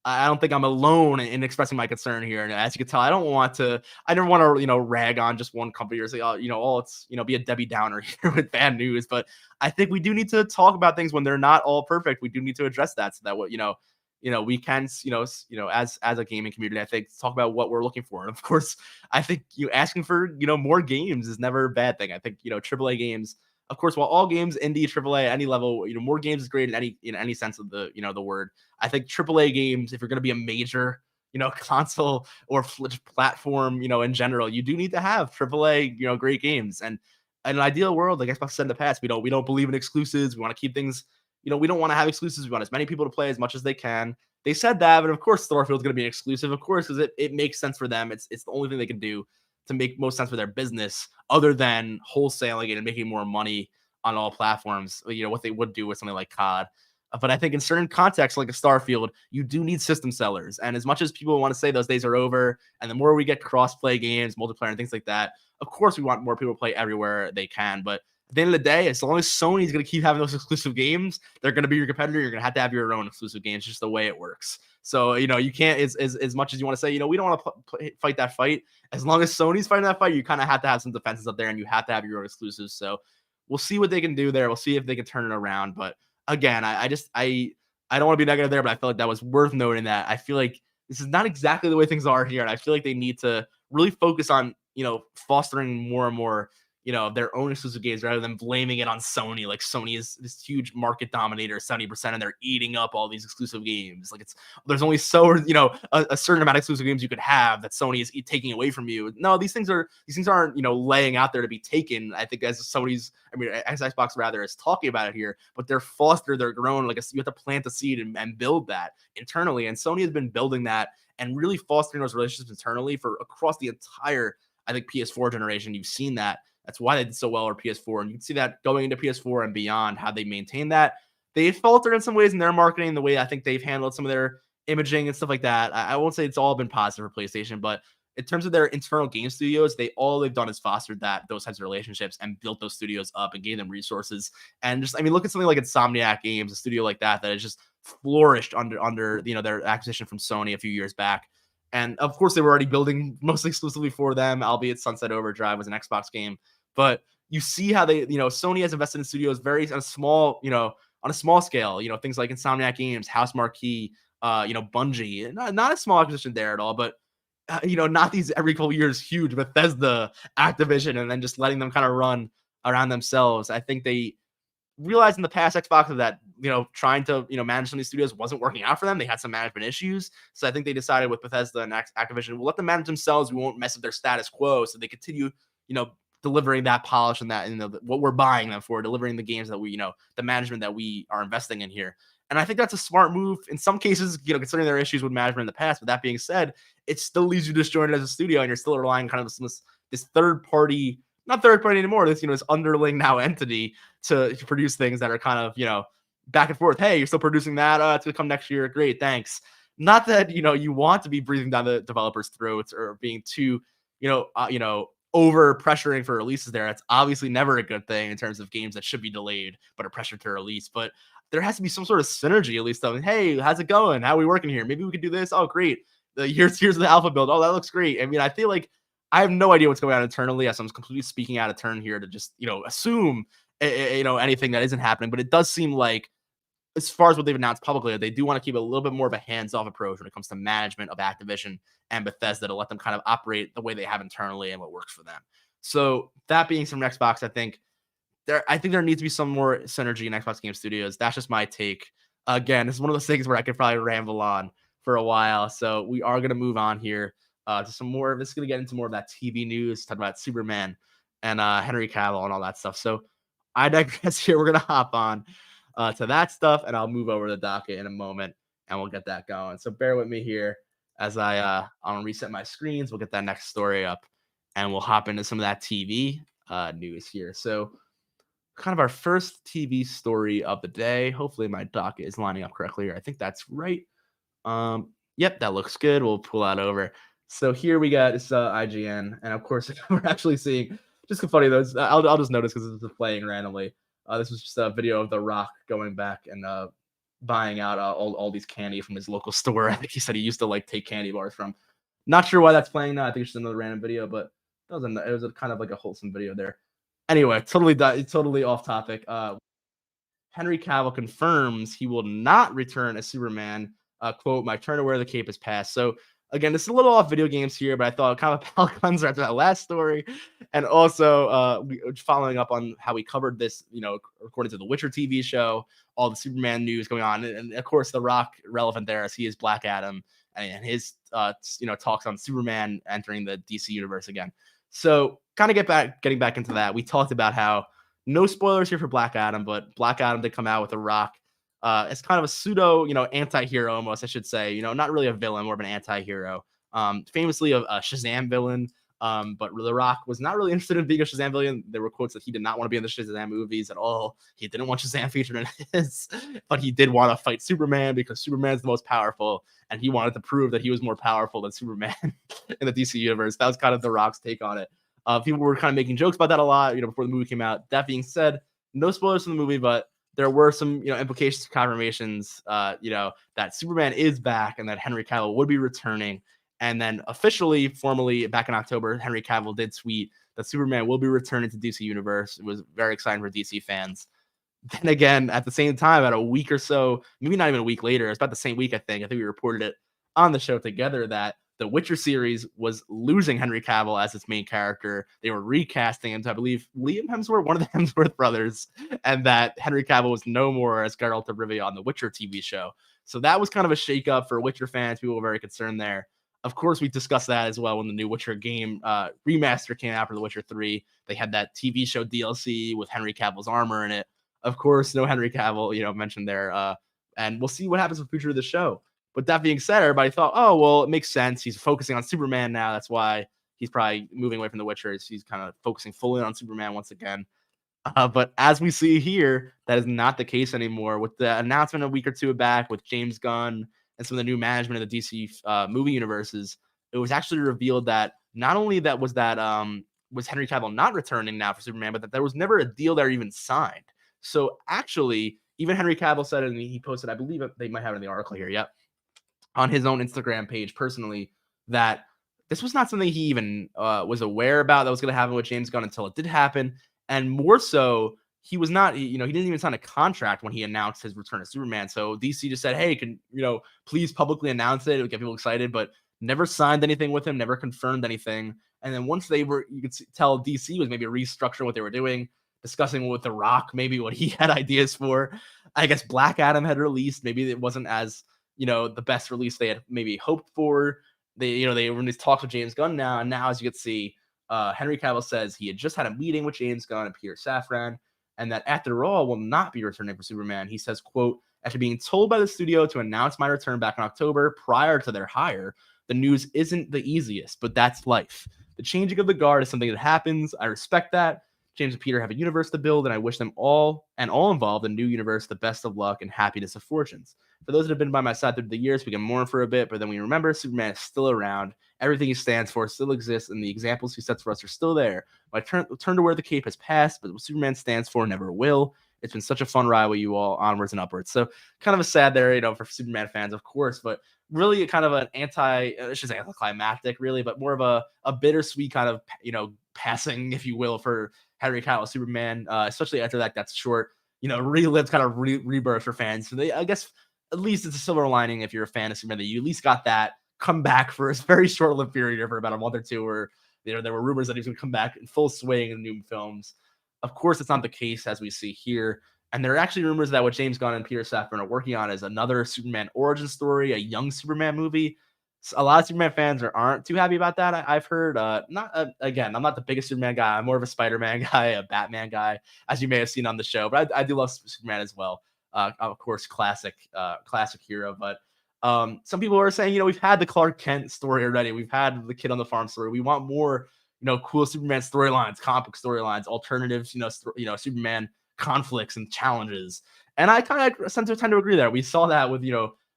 I don't think I'm alone in expressing my concern here. And as you can tell, I never want to, rag on just one company or say, be a Debbie Downer here with bad news. But I think we do need to talk about things when they're not all perfect. We do need to address that so that we can, as a gaming community, I think, talk about what we're looking for. And of course, I think asking for, more games is never a bad thing. I think, AAA games, of course, while all games, indie, AAA, any level, more games is great in any sense of the, the word. I think AAA games, if you're going to be a major, console or platform, in general, you do need to have AAA, great games. And in an ideal world, like Xbox said in the past, we don't believe in exclusives. We want to keep things, we don't want to have exclusives. We want as many people to play as much as they can. They said that, but of course, Starfield's going to be exclusive, of course, because it makes sense for them. It's the only thing they can do to make most sense for their business, other than wholesaling it and making more money on all platforms. What they would do with something like COD. But I think in certain contexts, like a Starfield, you do need system sellers. And as much as people want to say those days are over, and the more we get cross-play games, multiplayer, and things like that, of course we want more people to play everywhere they can. But at the end of the day, as long as Sony's going to keep having those exclusive games, they're going to be your competitor. You're going to have your own exclusive games, just the way it works. So, you can't, as much as you want to say, we don't want to fight that fight. As long as Sony's fighting that fight, you kind of have to have some defenses up there, and you have to have your own exclusives. So we'll see what they can do there. We'll see if they can turn it around. But again, I don't want to be negative there, but I feel like that was worth noting. That I feel like this is not exactly the way things are here. And I feel like they need to really focus on, fostering more and more their own exclusive games rather than blaming it on Sony. Like Sony is this huge market dominator, 70%, and they're eating up all these exclusive games. Like there's only a certain amount of exclusive games you could have that Sony is taking away from you. No, these things aren't laying out there to be taken. I think as Xbox rather is talking about it here, but they're grown. Like you have to plant the seed and build that internally. And Sony has been building that and really fostering those relationships internally for across the entire, I think, PS4 generation. You've seen that. That's why they did so well on PS4. And you can see that going into PS4 and beyond, how they maintain that. They faltered in some ways in their marketing, the way I think they've handled some of their imaging and stuff like that. I won't say it's all been positive for PlayStation, but in terms of their internal game studios, all they've done is fostered those types of relationships and built those studios up and gave them resources. And look at something like Insomniac Games, a studio like that has just flourished under their acquisition from Sony a few years back. And of course, they were already building mostly exclusively for them, albeit Sunset Overdrive was an Xbox game. But you see how Sony has invested in studios very on a small scale, things like Insomniac Games, House Marquee, Bungie, not a small acquisition there at all, but not these every couple years huge Bethesda, Activision, and then just letting them kind of run around themselves. I think they realized in the past Xbox that trying to manage some of these studios wasn't working out for them. They had some management issues, so I think they decided with Bethesda and Activision, we'll let them manage themselves. We won't mess up their status quo, so they continue delivering that polish and that what we're buying them for, delivering the games that we the management that we are investing in here. And I think that's a smart move in some cases, considering their issues with management in the past. But that being said, it still leaves you disjointed as a studio, and you're still relying kind of this third party, not third party anymore, this underling now entity to produce things that are kind of back and forth. Hey, you're still producing that? It's gonna come next year. Great, thanks. Not that you want to be breathing down the developers' throats or being too over pressuring for releases there. It's obviously never a good thing in terms of games that should be delayed but are pressured to release. But there has to be some sort of synergy, at least. Hey, how's it going? How are we working here? Maybe we could do this. Oh, great. Here's the alpha build. Oh, that looks great. I feel like I have no idea what's going on internally, as I'm completely speaking out of turn here to just assume anything that isn't happening. But it does seem like, as far as what they've announced publicly, they do want to keep a little bit more of a hands-off approach when it comes to management of Activision and Bethesda, to let them kind of operate the way they have internally and what works for them. So that being from Xbox, I think there needs to be some more synergy in Xbox Game Studios. That's just my take. Again, it's one of those things where I could probably ramble on for a while. So we are going to move on here to some more. This is going to get into more of that TV news, talk about Superman and Henry Cavill and all that stuff. So I digress here. We're going to hop on to that stuff, and I'll move over the docket in a moment, and we'll get that going. So bear with me here as I'll reset my screens. We'll get that next story up, and we'll hop into some of that TV news here. So kind of our first TV story of the day. Hopefully my docket is lining up correctly here. I think that's right. Yep, that looks good. We'll pull that over. So here we got this IGN, and of course we're actually seeing, just funny though. I'll just notice because it's playing randomly. This was just a video of The Rock going back and buying out all these candy from his local store. I think he said he used to take candy bars from. Not sure why that's playing now. I think it's just another random video, but it was a kind of like a wholesome video there. Anyway, totally off topic. Henry Cavill confirms he will not return as Superman. Quote, "My turn to wear the cape has passed." So again, this is a little off video games here, but I thought kind of a palate cleanser after that last story. And also following up on how we covered this, according to the Witcher TV show, all the Superman news going on. And of course, The Rock relevant there, as he is Black Adam and his, talks on Superman entering the DC universe again. So kind of getting back into that, we talked about how no spoilers here for Black Adam, but Black Adam did come out with The Rock. It's kind of a pseudo, anti-hero almost, I should say. Not really a villain, more of an anti-hero. Famously a Shazam villain. But The Rock was not really interested in being a Shazam villain. There were quotes that he did not want to be in the Shazam movies at all. He didn't want Shazam featured in his, but he did want to fight Superman because Superman's the most powerful, and he wanted to prove that he was more powerful than Superman in the DC universe. That was kind of The Rock's take on it. People were kind of making jokes about that a lot, before the movie came out. That being said, no spoilers from the movie, but there were some, implications, confirmations, that Superman is back and that Henry Cavill would be returning. And then officially, formally, back in October, Henry Cavill did tweet that Superman will be returning to DC Universe. It was very exciting for DC fans. Then again, at the same time, about a week or so, maybe not even a week later, it's about the same week, I think we reported it on the show together, that the Witcher series was losing Henry Cavill as its main character. They were recasting him to, I believe, Liam Hemsworth, one of the Hemsworth brothers, and that Henry Cavill was no more as Geralt of Rivia on the Witcher TV show. So that was kind of a shakeup for Witcher fans. People were very concerned there. Of course, we discussed that as well when the new Witcher game remaster came out for The Witcher 3. They had that TV show DLC with Henry Cavill's armor in it. Of course, no Henry Cavill, mentioned there. And we'll see what happens with the future of the show. But that being said, everybody thought, oh, well, it makes sense. He's focusing on Superman now. That's why he's probably moving away from The Witcher. He's kind of focusing fully on Superman once again. But as we see here, that is not the case anymore. With the announcement a week or two back with James Gunn and some of the new management of the DC movie universes, it was actually revealed that not only was Henry Cavill not returning now for Superman, but that there was never a deal there even signed. So actually, even Henry Cavill said it, and he posted, I believe they might have it in the article here, yep, on his own Instagram page personally, that this was not something he even was aware about that was going to happen with James Gunn until it did happen. And more so, he was not, he didn't even sign a contract when he announced his return to Superman. So DC just said, hey, can, please publicly announce it. It would get people excited, but never signed anything with him, never confirmed anything. And then once you could tell DC was maybe restructuring what they were doing, discussing with The Rock, maybe what he had ideas for. I guess Black Adam had released. Maybe it wasn't as, the best release they had maybe hoped for. They were in these talks with James Gunn now. And now, as you can see, Henry Cavill says he had just had a meeting with James Gunn and Peter Safran, and that after all will not be returning for Superman. He says, quote, after being told by the studio to announce my return back in October prior to their hire, the news isn't the easiest, but that's life. The changing of the guard is something that happens. I respect that. James and Peter have a universe to build, and I wish them all involved in the new universe the best of luck and happiness of fortunes. For those that have been by my side through the years, we can mourn for a bit, but then we remember Superman is still around. Everything he stands for still exists, and the examples he sets for us are still there. My turn to wear the cape has passed, but what Superman stands for never will. It's been such a fun ride with you all, onwards and upwards. So kind of a sad there, for Superman fans, of course, but really kind of an anticlimactic, really, but more of a bittersweet kind of, passing, if you will, for Henry Cavill Superman, especially after that short, relived kind of rebirth for fans. So I guess at least it's a silver lining if you're a fan of Superman that you at least got that come back for a very short-lived period for about a month or two, where there were rumors that he was going to come back in full swing in new films. Of course, it's not the case as we see here. And there are actually rumors that what James Gunn and Peter Safran are working on is another Superman origin story, a young Superman movie. A lot of Superman fans aren't too happy about that. I've heard. Again, I'm not the biggest Superman guy. I'm more of a Spider-Man guy, a Batman guy, as you may have seen on the show. But I do love Superman as well. Of course, classic hero. But some people are saying, we've had the Clark Kent story already. We've had the Kid on the Farm story. We want more, cool Superman storylines, comic book storylines, alternatives, Superman conflicts and challenges. And I kind of tend to agree there. We saw that with,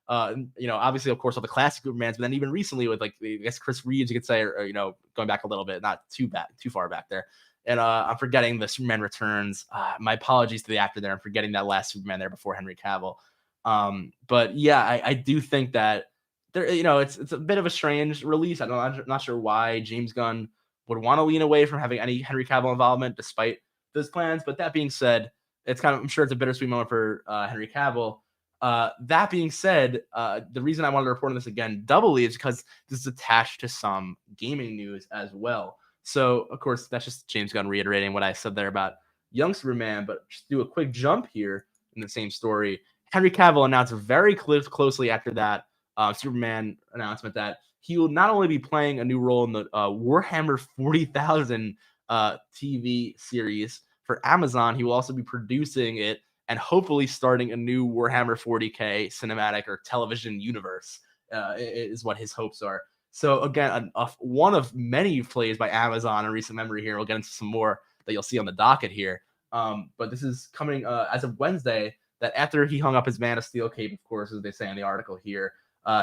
obviously, of course, all the classic Supermans, but then even recently with, I guess, Chris Reeves, you could say, or going back a little bit, not too far back there. And I'm forgetting the Superman Returns. My apologies to the actor there. I'm forgetting that last Superman there before Henry Cavill. But yeah, I do think that there, it's a bit of a strange release. I'm not sure why James Gunn would want to lean away from having any Henry Cavill involvement despite those plans. But that being said, I'm sure it's a bittersweet moment for Henry Cavill. That being said, the reason I wanted to report on this again doubly is because this is attached to some gaming news as well. So, of course, that's just James Gunn reiterating what I said there about young Superman, but just do a quick jump here in the same story. Henry Cavill announced very closely after that Superman announcement that he will not only be playing a new role in the Warhammer 40,000 TV series for Amazon, he will also be producing it and hopefully starting a new Warhammer 40K cinematic or television universe is what his hopes are. So again, one of many plays by Amazon in recent memory here. We'll get into some more that you'll see on the docket here. But this is coming as of Wednesday, that after he hung up his Man of Steel cape, of course, as they say in the article here,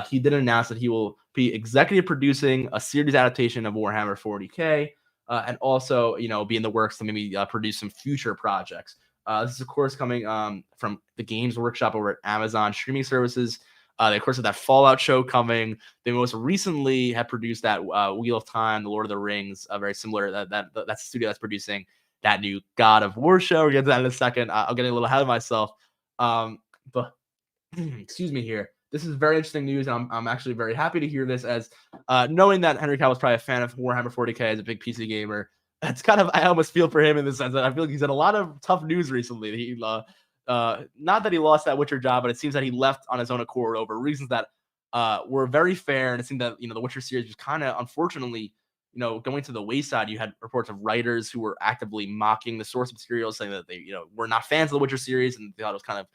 he did announce that he will be executive producing a series adaptation of Warhammer 40K and also, be in the works to maybe produce some future projects. This is, of course, coming from the Games Workshop over at Amazon streaming services. They, of course, have that Fallout show coming. They most recently have produced that Wheel of Time, The Lord of the Rings, very similar. That's the studio that's producing that new God of War show. We'll get to that in a second. I'll get a little ahead of myself. But excuse me here. this is very interesting news, and I'm actually very happy to hear this, as knowing that Henry Cavill is probably a fan of Warhammer 40k as a big PC gamer. It's kind of, I almost feel for him in the sense that I feel like he's had a lot of tough news recently. Not that he lost that Witcher job, but it seems that he left on his own accord over reasons that were very fair, and it seemed that the Witcher series was kind of, unfortunately, going to the wayside. You had reports of writers who were actively mocking the source material, saying that they, were not fans of the Witcher series, and they thought it was kind of,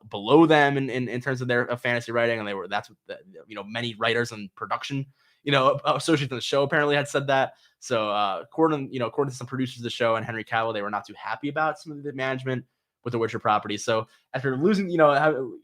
below them in terms of their fantasy writing. And that's what many writers and production, associates in the show apparently had said that. So according to some producers of the show and Henry Cavill, they were not too happy about some of the management with the Witcher property. So after losing,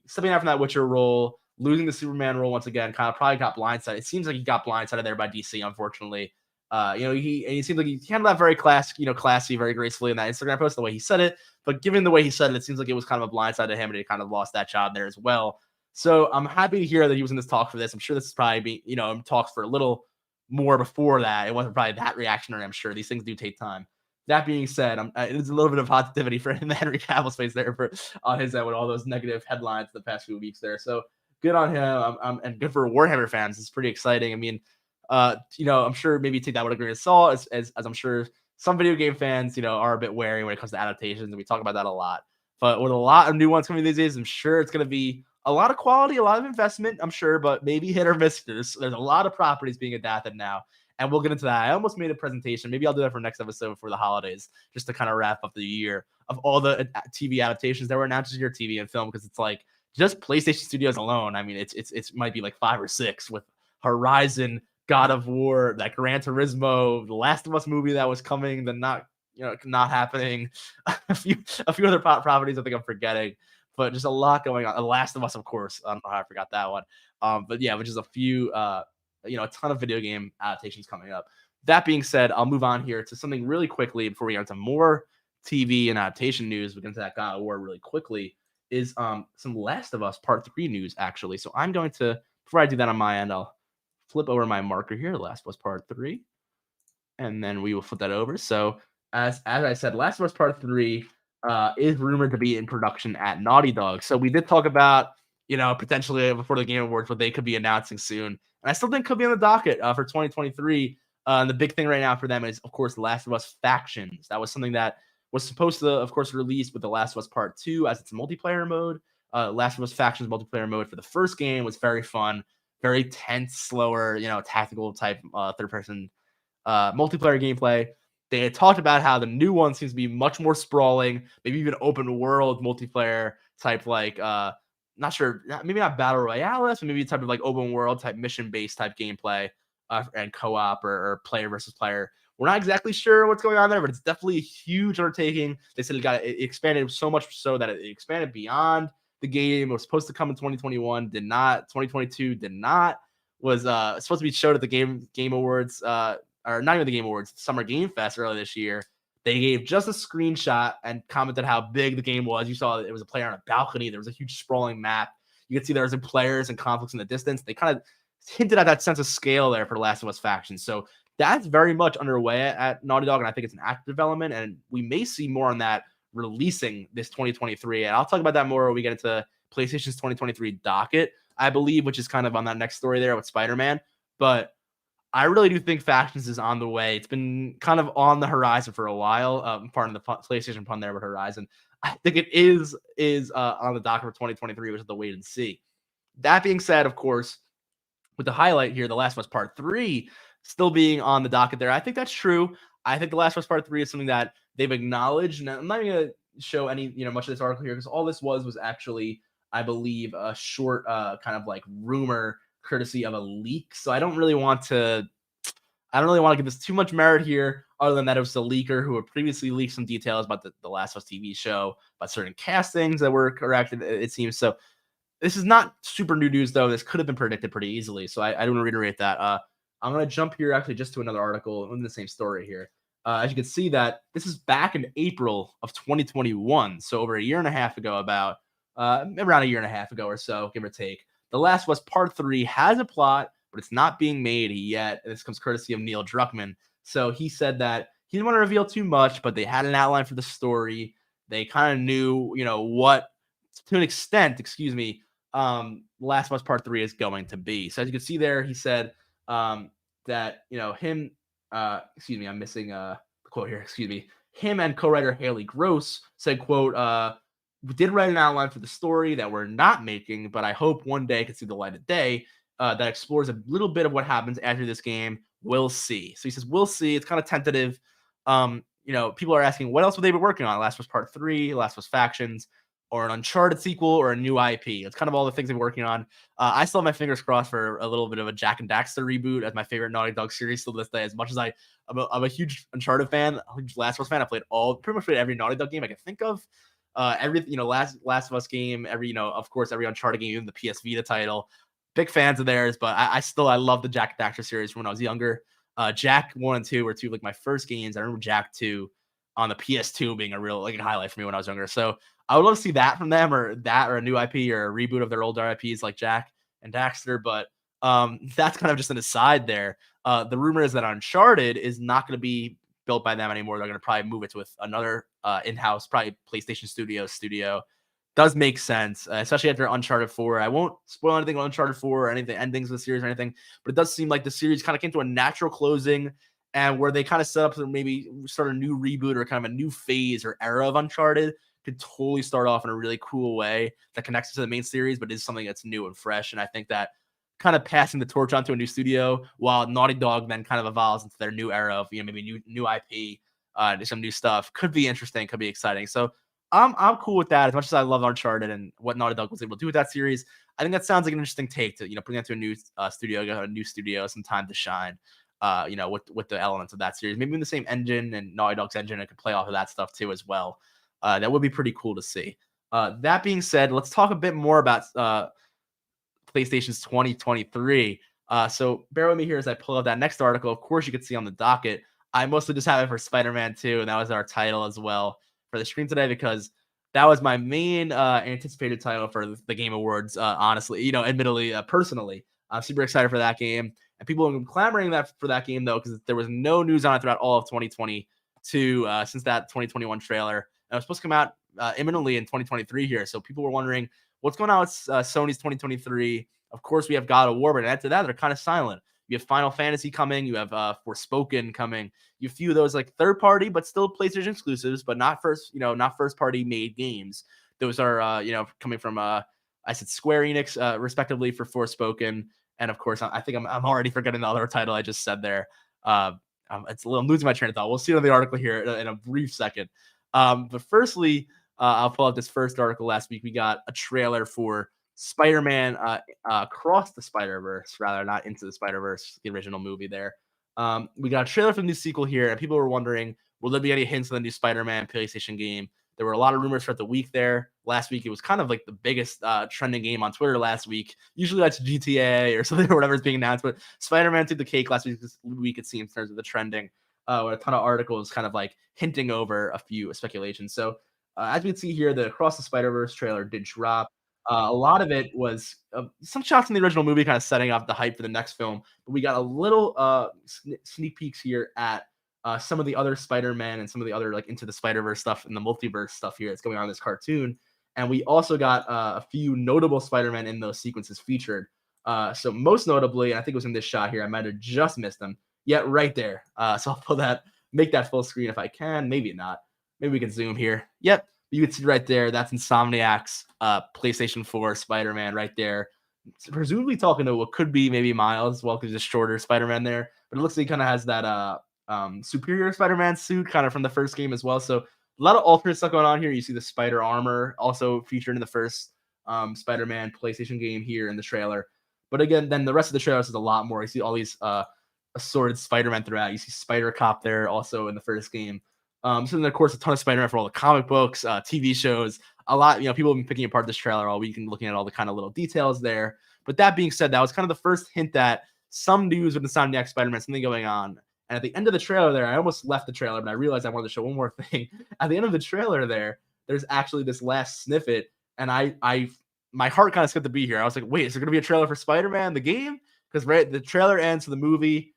stepping out from that Witcher role, losing the Superman role once again, kind of probably got blindsided. It seems like he got blindsided there by DC, unfortunately. He seems like he handled that very classy, very gracefully in that Instagram post, the way he said it. But given the way he said it, it seems like it was kind of a blindside to him, and he kind of lost that job there as well. So I'm happy to hear that he was in this talk for this. I'm sure this is probably talks for a little more before that. It wasn't probably that reactionary. I'm sure these things do take time. That being said, it's a little bit of positivity for in the Henry Cavill space there for on his end with all those negative headlines the past few weeks there. So good on him, and good for Warhammer fans. It's pretty exciting. I mean, I'm sure maybe take that with a grain of salt, as I'm sure some video game fans, are a bit wary when it comes to adaptations, and we talk about that a lot. But with a lot of new ones coming these days, I'm sure it's going to be a lot of quality, a lot of investment, I'm sure, but maybe hit or miss. There's a lot of properties being adapted now, and we'll get into that. I almost made a presentation. Maybe I'll do that for next episode for the holidays, just to kind of wrap up the year of all the TV adaptations that were announced this year, TV and film, because it's like just PlayStation Studios alone. I mean, it's might be like 5 or 6 with Horizon, God of War, that Gran Turismo, the Last of Us movie that was coming, then not happening. a few other properties I think I'm forgetting, but just a lot going on. The Last of Us, of course. I don't know how I forgot that one. But yeah, which is a few, a ton of video game adaptations coming up. That being said, I'll move on here to something really quickly before we get into more TV and adaptation news. We get into that God of War really quickly. Is some Last of Us Part 3 news, actually. So I'm going to, before I do that on my end, I'll flip over my marker here, Last of Us Part 3, and then we will flip that over. So as I said, Last of Us Part 3 is rumored to be in production at Naughty Dog. So we did talk about, potentially before the Game Awards, what they could be announcing soon. And I still think could be on the docket for 2023. And the big thing right now for them is, of course, Last of Us Factions. That was something that was supposed to, of course, release with The Last of Us Part 2 as its multiplayer mode. Last of Us Factions multiplayer mode for the first game was very fun, very tense, slower, tactical type third-person multiplayer gameplay. They had talked about how the new one seems to be much more sprawling, maybe even open world multiplayer type, like not sure, maybe not battle royale, but maybe a type of like open world type mission based type gameplay and co-op or player versus player. We're not exactly sure what's going on there, but it's definitely a huge undertaking. They said it expanded so much so that it expanded beyond the game. It was supposed to come in 2021, did not. 2022 did not. Was supposed to be showed at the Game Awards, or not even the Game Awards, Summer Game Fest earlier this year. They gave just a screenshot and commented how big the game was. You saw that it was a player on a balcony. There was a huge sprawling map. You could see there was players and conflicts in the distance. They kind of hinted at that sense of scale there for The Last of Us Faction. So that's very much underway at Naughty Dog, and I think it's an active development, and we may see more on that releasing this 2023. And I'll talk about that more when we get into PlayStation's 2023 docket, I believe, which is kind of on that next story there with Spider-Man. But I really do think Factions is on the way. It's been kind of on the horizon for a while. Pardon the PlayStation pun there with Horizon. I think it is on the docket for 2023, which is the wait and see. That being said, of course, with the highlight here, The Last of Us Part 3 still being on the docket there. I think that's true. I think The Last of Us Part 3 is something that they've acknowledged. And I'm not even going to show any, much of this article here, because all this was actually, I believe, a short kind of like rumor courtesy of a leak. So I don't really want to give this too much merit here, other than that it was a leaker who had previously leaked some details about the Last of Us TV show, about certain castings that were corrected, it seems. So this is not super new news, though. This could have been predicted pretty easily. So I don't want to reiterate that. I'm going to jump here actually just to another article in the same story here. As you can see, that this is back in April of 2021. So over a year and a half ago, around a year and a half ago or so, give or take. The Last of Us Part 3 has a plot, but it's not being made yet. And this comes courtesy of Neil Druckmann. So he said that he didn't want to reveal too much, but they had an outline for the story. They kind of knew, what, to an extent, Last of Us Part 3 is going to be. So as you can see there, he said that, him, excuse me, I'm missing the quote here, excuse me. Him and co-writer Haley Gross said, quote, we did write an outline for the story that we're not making, but I hope one day it can see the light of day that explores a little bit of what happens after this game. We'll see. So he says, we'll see. It's kind of tentative. People are asking what else would they be working on? Last of Us Part 3, Last of Us Factions, or an Uncharted sequel, or a new IP. It's kind of all the things they're working on. I still have my fingers crossed for a little bit of a Jack and Daxter reboot as my favorite Naughty Dog series still to this day. As much as I'm a huge Uncharted fan, a huge Last of Us fan. I pretty much played every Naughty Dog game I can think of. Last of Us game, of course, every Uncharted game, even the PS Vita title. Big fans of theirs, but I love the Jack and Daxter series from when I was younger. Jack 1 and 2 were two of like my first games. I remember Jack 2 on the PS2 being a real highlight for me when I was younger. So I would love to see that from them, or a new IP, or a reboot of their older IPs like Jack and Daxter. But that's kind of just an aside there. The rumor is that Uncharted is not going to be built by them anymore. They're going to probably move it to with another in-house, probably PlayStation studio. Does make sense, especially after Uncharted 4. I won't spoil anything on Uncharted 4 or anything, endings of the series or anything, but it does seem like the series kind of came to a natural closing, and where they kind of set up to maybe start a new reboot or kind of a new phase or era of Uncharted could totally start off in a really cool way that connects to the main series, but is something that's new and fresh. And I think that kind of passing the torch onto a new studio while Naughty Dog then kind of evolves into their new era of, maybe new IP, some new stuff could be interesting, could be exciting. So I'm cool with that. As much as I love Uncharted and what Naughty Dog was able to do with that series, I think that sounds like an interesting take to, bring that to a new studio, some time to shine. With the elements of that series, maybe in the same engine and Naughty Dog's engine, it could play off of that stuff too as well. That would be pretty cool to see. That being said, let's talk a bit more about PlayStation's 2023. So bear with me here as I pull up that next article. Of course, you can see on the docket. I mostly just have it for Spider-Man 2, and that was our title as well for the stream today, because that was my main anticipated title for the Game Awards. Honestly, admittedly, personally, I'm super excited for that game. And people have been clamoring for that game, though, because there was no news on it throughout all of 2022 since that 2021 trailer. And it was supposed to come out imminently in 2023 here. So people were wondering what's going on with Sony's 2023. Of course, we have God of War, but after that, they're kind of silent. You have Final Fantasy coming. You have Forspoken coming. You have a few of those like third party, but still PlayStation exclusives, but not first party made games. Those are coming from I said Square Enix, respectively, for Forspoken. And of course, I think I'm already forgetting the other title I just said there. I'm losing my train of thought. We'll see on the article here in a brief second. But firstly, I'll pull up this first article. Last week, we got a trailer for Spider-Man Across the Spider-Verse, rather, not Into the Spider-Verse, the original movie there. We got a trailer for the new sequel here, and people were wondering, will there be any hints of the new Spider-Man PlayStation game? There were a lot of rumors throughout the week there. Last week, it was kind of like the biggest trending game on Twitter last week. Usually that's GTA or something or whatever is being announced, but Spider-Man took the cake last week, it seems, in terms of the trending. With a ton of articles kind of like hinting over a few speculations. So as we can see here, the Across the Spider-Verse trailer did drop. A lot of it was some shots in the original movie kind of setting off the hype for the next film, but we got a little sneak peeks here at some of the other Spider-Man and some of the other like Into the Spider-Verse stuff and the multiverse stuff here that's going on in this cartoon. And we also got a few notable Spider-Man in those sequences featured. So most notably, and I think it was in this shot here, I might have just missed them. Yeah, right there. So I'll make that full screen if I can. Maybe not. Maybe we can zoom here. Yep, you can see right there. That's Insomniac's PlayStation 4 Spider-Man right there. Presumably talking to what could be maybe Miles, well, because it's shorter Spider-Man there. But it looks like he kind of has that superior Spider-Man suit kind of from the first game as well. So a lot of alternate stuff going on here. You see the spider armor also featured in the first Spider-Man PlayStation game here in the trailer. But again, then the rest of the trailer is a lot more. You see all these assorted Spider-Man throughout. You see Spider-Cop there also in the first game. So then, of course, a ton of Spider-Man for all the comic books, TV shows. A lot, people have been picking apart this trailer all week and looking at all the kind of little details there. But that being said, that was kind of the first hint that some news with Insomniac Spider-Man, something going on. And at the end of the trailer there, I almost left the trailer, but I realized I wanted to show one more thing. At the end of the trailer there's actually this last snippet, and my heart kind of skipped a beat here. I was like, wait, is there going to be a trailer for Spider-Man, the game? Because the trailer ends for the movie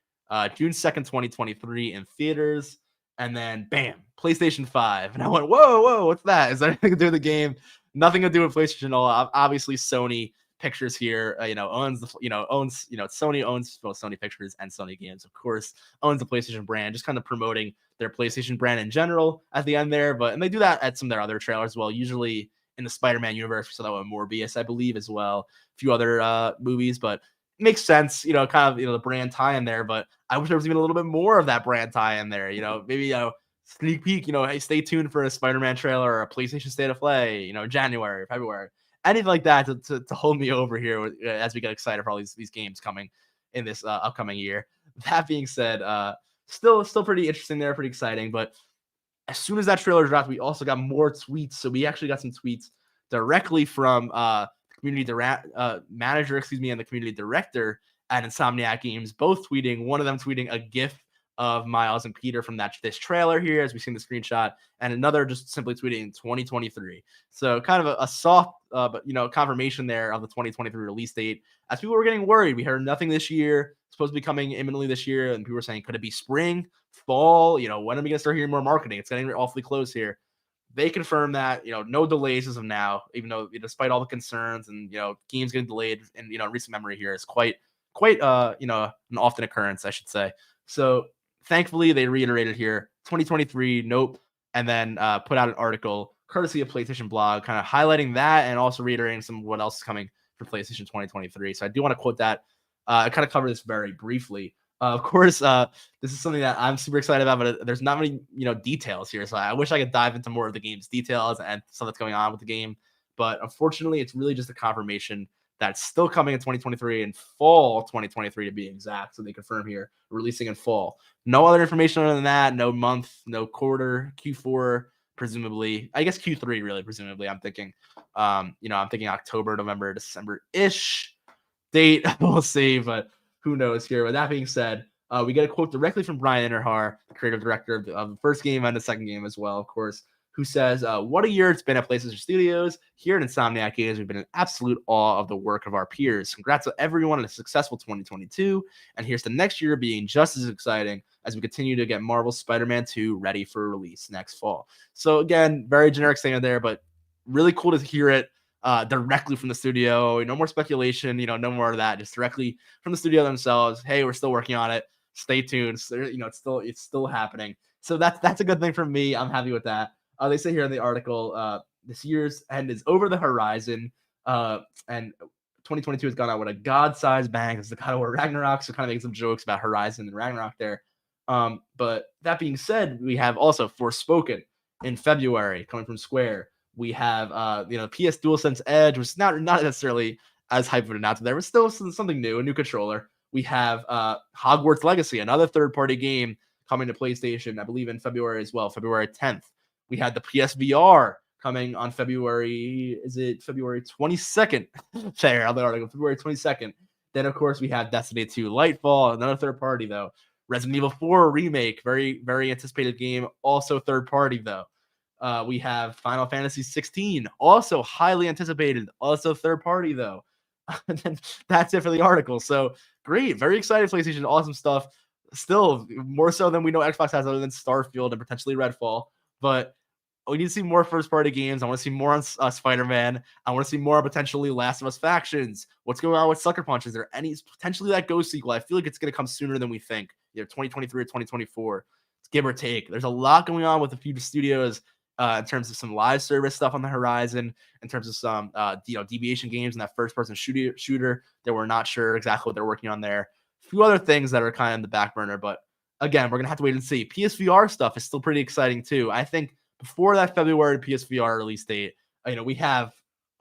June 2nd, 2023 in theaters. And then, bam, PlayStation 5. And I went, whoa, what's that? Is that anything to do with the game? Nothing to do with PlayStation at all. Obviously, Sony Pictures here, owns Sony owns both Sony Pictures and Sony Games, of course, owns the PlayStation brand, just kind of promoting their PlayStation brand in general at the end there. And they do that at some of their other trailers as well, usually in the Spider-Man universe. We saw that with Morbius, I believe, as well, a few other movies, but it makes sense, kind of, the brand tie in there. But I wish there was even a little bit more of that brand tie in there, maybe, sneak peek, hey, stay tuned for a Spider-Man trailer or a PlayStation State of Play, January or February, anything like that to hold me over here as we get excited for all these games coming in this upcoming year. That being said, still pretty interesting there, pretty exciting. But as soon as that trailer dropped, we also got more tweets. So we actually got some tweets directly from community manager, and the community director at Insomniac Games, both tweeting. One of them tweeting a GIF of Miles and Peter from this trailer here, as we've seen the screenshot, and another just simply tweeting 2023. So kind of a soft, but confirmation there of the 2023 release date. As people were getting worried, we heard nothing this year. Supposed to be coming imminently this year, and people were saying, could it be spring, fall? When are we gonna start hearing more marketing? It's getting awfully close here. They confirmed that, no delays as of now, even though despite all the concerns and games getting delayed in recent memory here is quite an often occurrence, I should say. So thankfully, they reiterated here 2023, nope, and then put out an article courtesy of PlayStation Blog, kind of highlighting that and also reiterating some of what else is coming for PlayStation 2023. So I do want to quote that. I kind of cover this very briefly. Of course, this is something that I'm super excited about, but there's not many details here. So I wish I could dive into more of the game's details and stuff that's going on with the game. But unfortunately, it's really just a confirmation that's still coming in 2023 and fall 2023 to be exact. So they confirm here releasing in fall. No other information other than that. No month, no quarter, Q4 presumably. I guess Q3 really presumably. I'm thinking, I'm thinking October, November, December-ish date. We'll see, but who knows here. With that being said, we get a quote directly from Brian Innerhar, the creative director of the first game and the second game as well, of course, who says, what a year it's been at PlayStation Studios. Here at Insomniac Games, we've been in absolute awe of the work of our peers. Congrats to everyone on a successful 2022. And here's the next year being just as exciting as we continue to get Marvel's Spider-Man 2 ready for release next fall. So again, very generic statement there, but really cool to hear it directly from the studio. No more speculation, no more of that. Just directly from the studio themselves. Hey, we're still working on it. Stay tuned. So, it's still happening. So that's a good thing for me. I'm happy with that. They say here in the article, this year's end is over the horizon, and 2022 has gone out with a god-sized bang. It's the God of War Ragnarok, so kind of making some jokes about Horizon and Ragnarok there. But that being said, we have also Forspoken in February coming from Square. We have PS DualSense Edge, which is not necessarily as hype of an announcement there, but still something new, a new controller. We have Hogwarts Legacy, another third-party game coming to PlayStation, I believe in February as well, February 10th. We had the PSVR coming on February 22nd? There on the article, February 22nd. Then, of course, we have Destiny 2 Lightfall, another third party, though. Resident Evil 4 Remake, very, very anticipated game, also third party, though. We have Final Fantasy 16, also highly anticipated, also third party, though. And then that's it for the article. So great, very excited, PlayStation, awesome stuff. Still, more so than we know Xbox has other than Starfield and potentially Redfall. But we need to see more first-party games. I want to see more on Spider-Man. I want to see more potentially Last of Us factions. What's going on with Sucker Punch? Is there any potentially that Ghost sequel? I feel like it's going to come sooner than we think. 2023 or 2024, give or take. There's a lot going on with a few studios in terms of some live service stuff on the horizon, in terms of some deviation games and that first-person shooter that we're not sure exactly what they're working on there. A few other things that are kind of in the back burner, but again, we're going to have to wait and see. PSVR stuff is still pretty exciting too. I think before that February PSVR release date, we have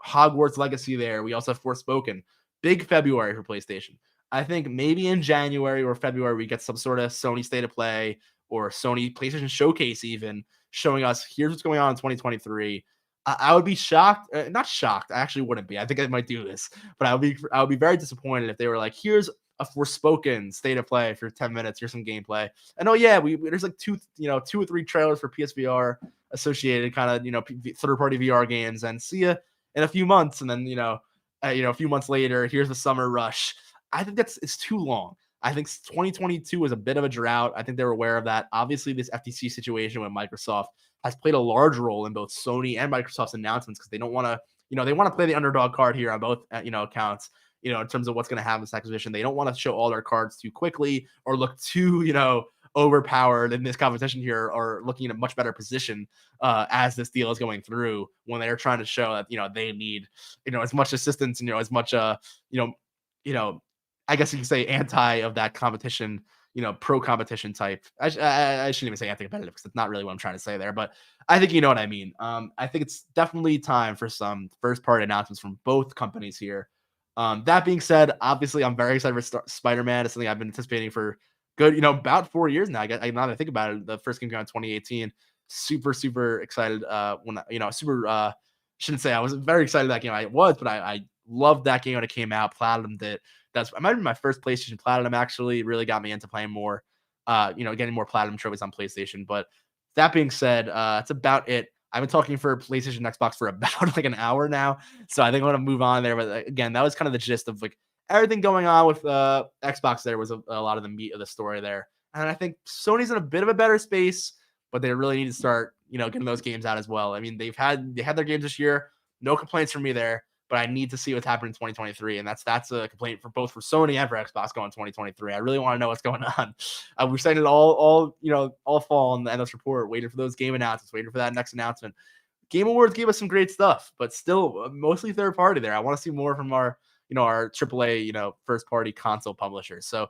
Hogwarts Legacy there. We also have Forspoken. Big February for PlayStation. I think maybe in January or February, we get some sort of Sony State of Play or Sony PlayStation Showcase even showing us here's what's going on in 2023. I would be shocked. Not shocked. I actually wouldn't be. I think I might do this. But I would be very disappointed if they were like, here's a Forspoken State of Play for 10 minutes. Here's some gameplay. And there's like two or three trailers for PSVR associated kind of, third-party VR games, and see you in a few months. And then, a few months later, here's the summer rush. I think it's too long. I think 2022 was a bit of a drought. I think they were aware of that. Obviously, this FTC situation with Microsoft has played a large role in both Sony and Microsoft's announcements because they don't want to, they want to play the underdog card here on both, accounts. In terms of what's going to happen this acquisition, they don't want to show all their cards too quickly or look too, overpowered in this competition here, or looking in a much better position as this deal is going through, when they're trying to show that they need as much assistance and as much you know you know I guess you can say anti of that competition, pro competition type. I shouldn't even say anti competitive because it's not really what I'm trying to say there, but I think you know what I mean. I think it's definitely time for some first party announcements from both companies here. That being said, obviously I'm very excited for Spider-Man. It's something I've been anticipating for good, about 4 years now. Now that I think about it, the first game came out in 2018. Super, super excited. Super. Shouldn't say I was very excited that game. I was, but I loved that game when it came out. Platinumed it. It might have been my first PlayStation Platinum. Actually, it really got me into playing more. Getting more Platinum trophies on PlayStation. But that being said, that's about it. I've been talking for PlayStation and Xbox for about like an hour now, so I think I'm gonna move on there. But again, that was kind of the gist of like everything going on with Xbox. There was a lot of the meat of the story there, and I think Sony's in a bit of a better space, but they really need to start, getting those games out as well. I mean, they had their games this year, no complaints from me there, but I need to see what's happening in 2023, and that's a complaint for both for Sony and for Xbox going 2023. I really want to know what's going on. We're saying it all fall on the endless report, waiting for those game announcements, waiting for that next announcement. Game Awards gave us some great stuff, but still mostly third party there. I want to see more from our AAA, first party console publishers. So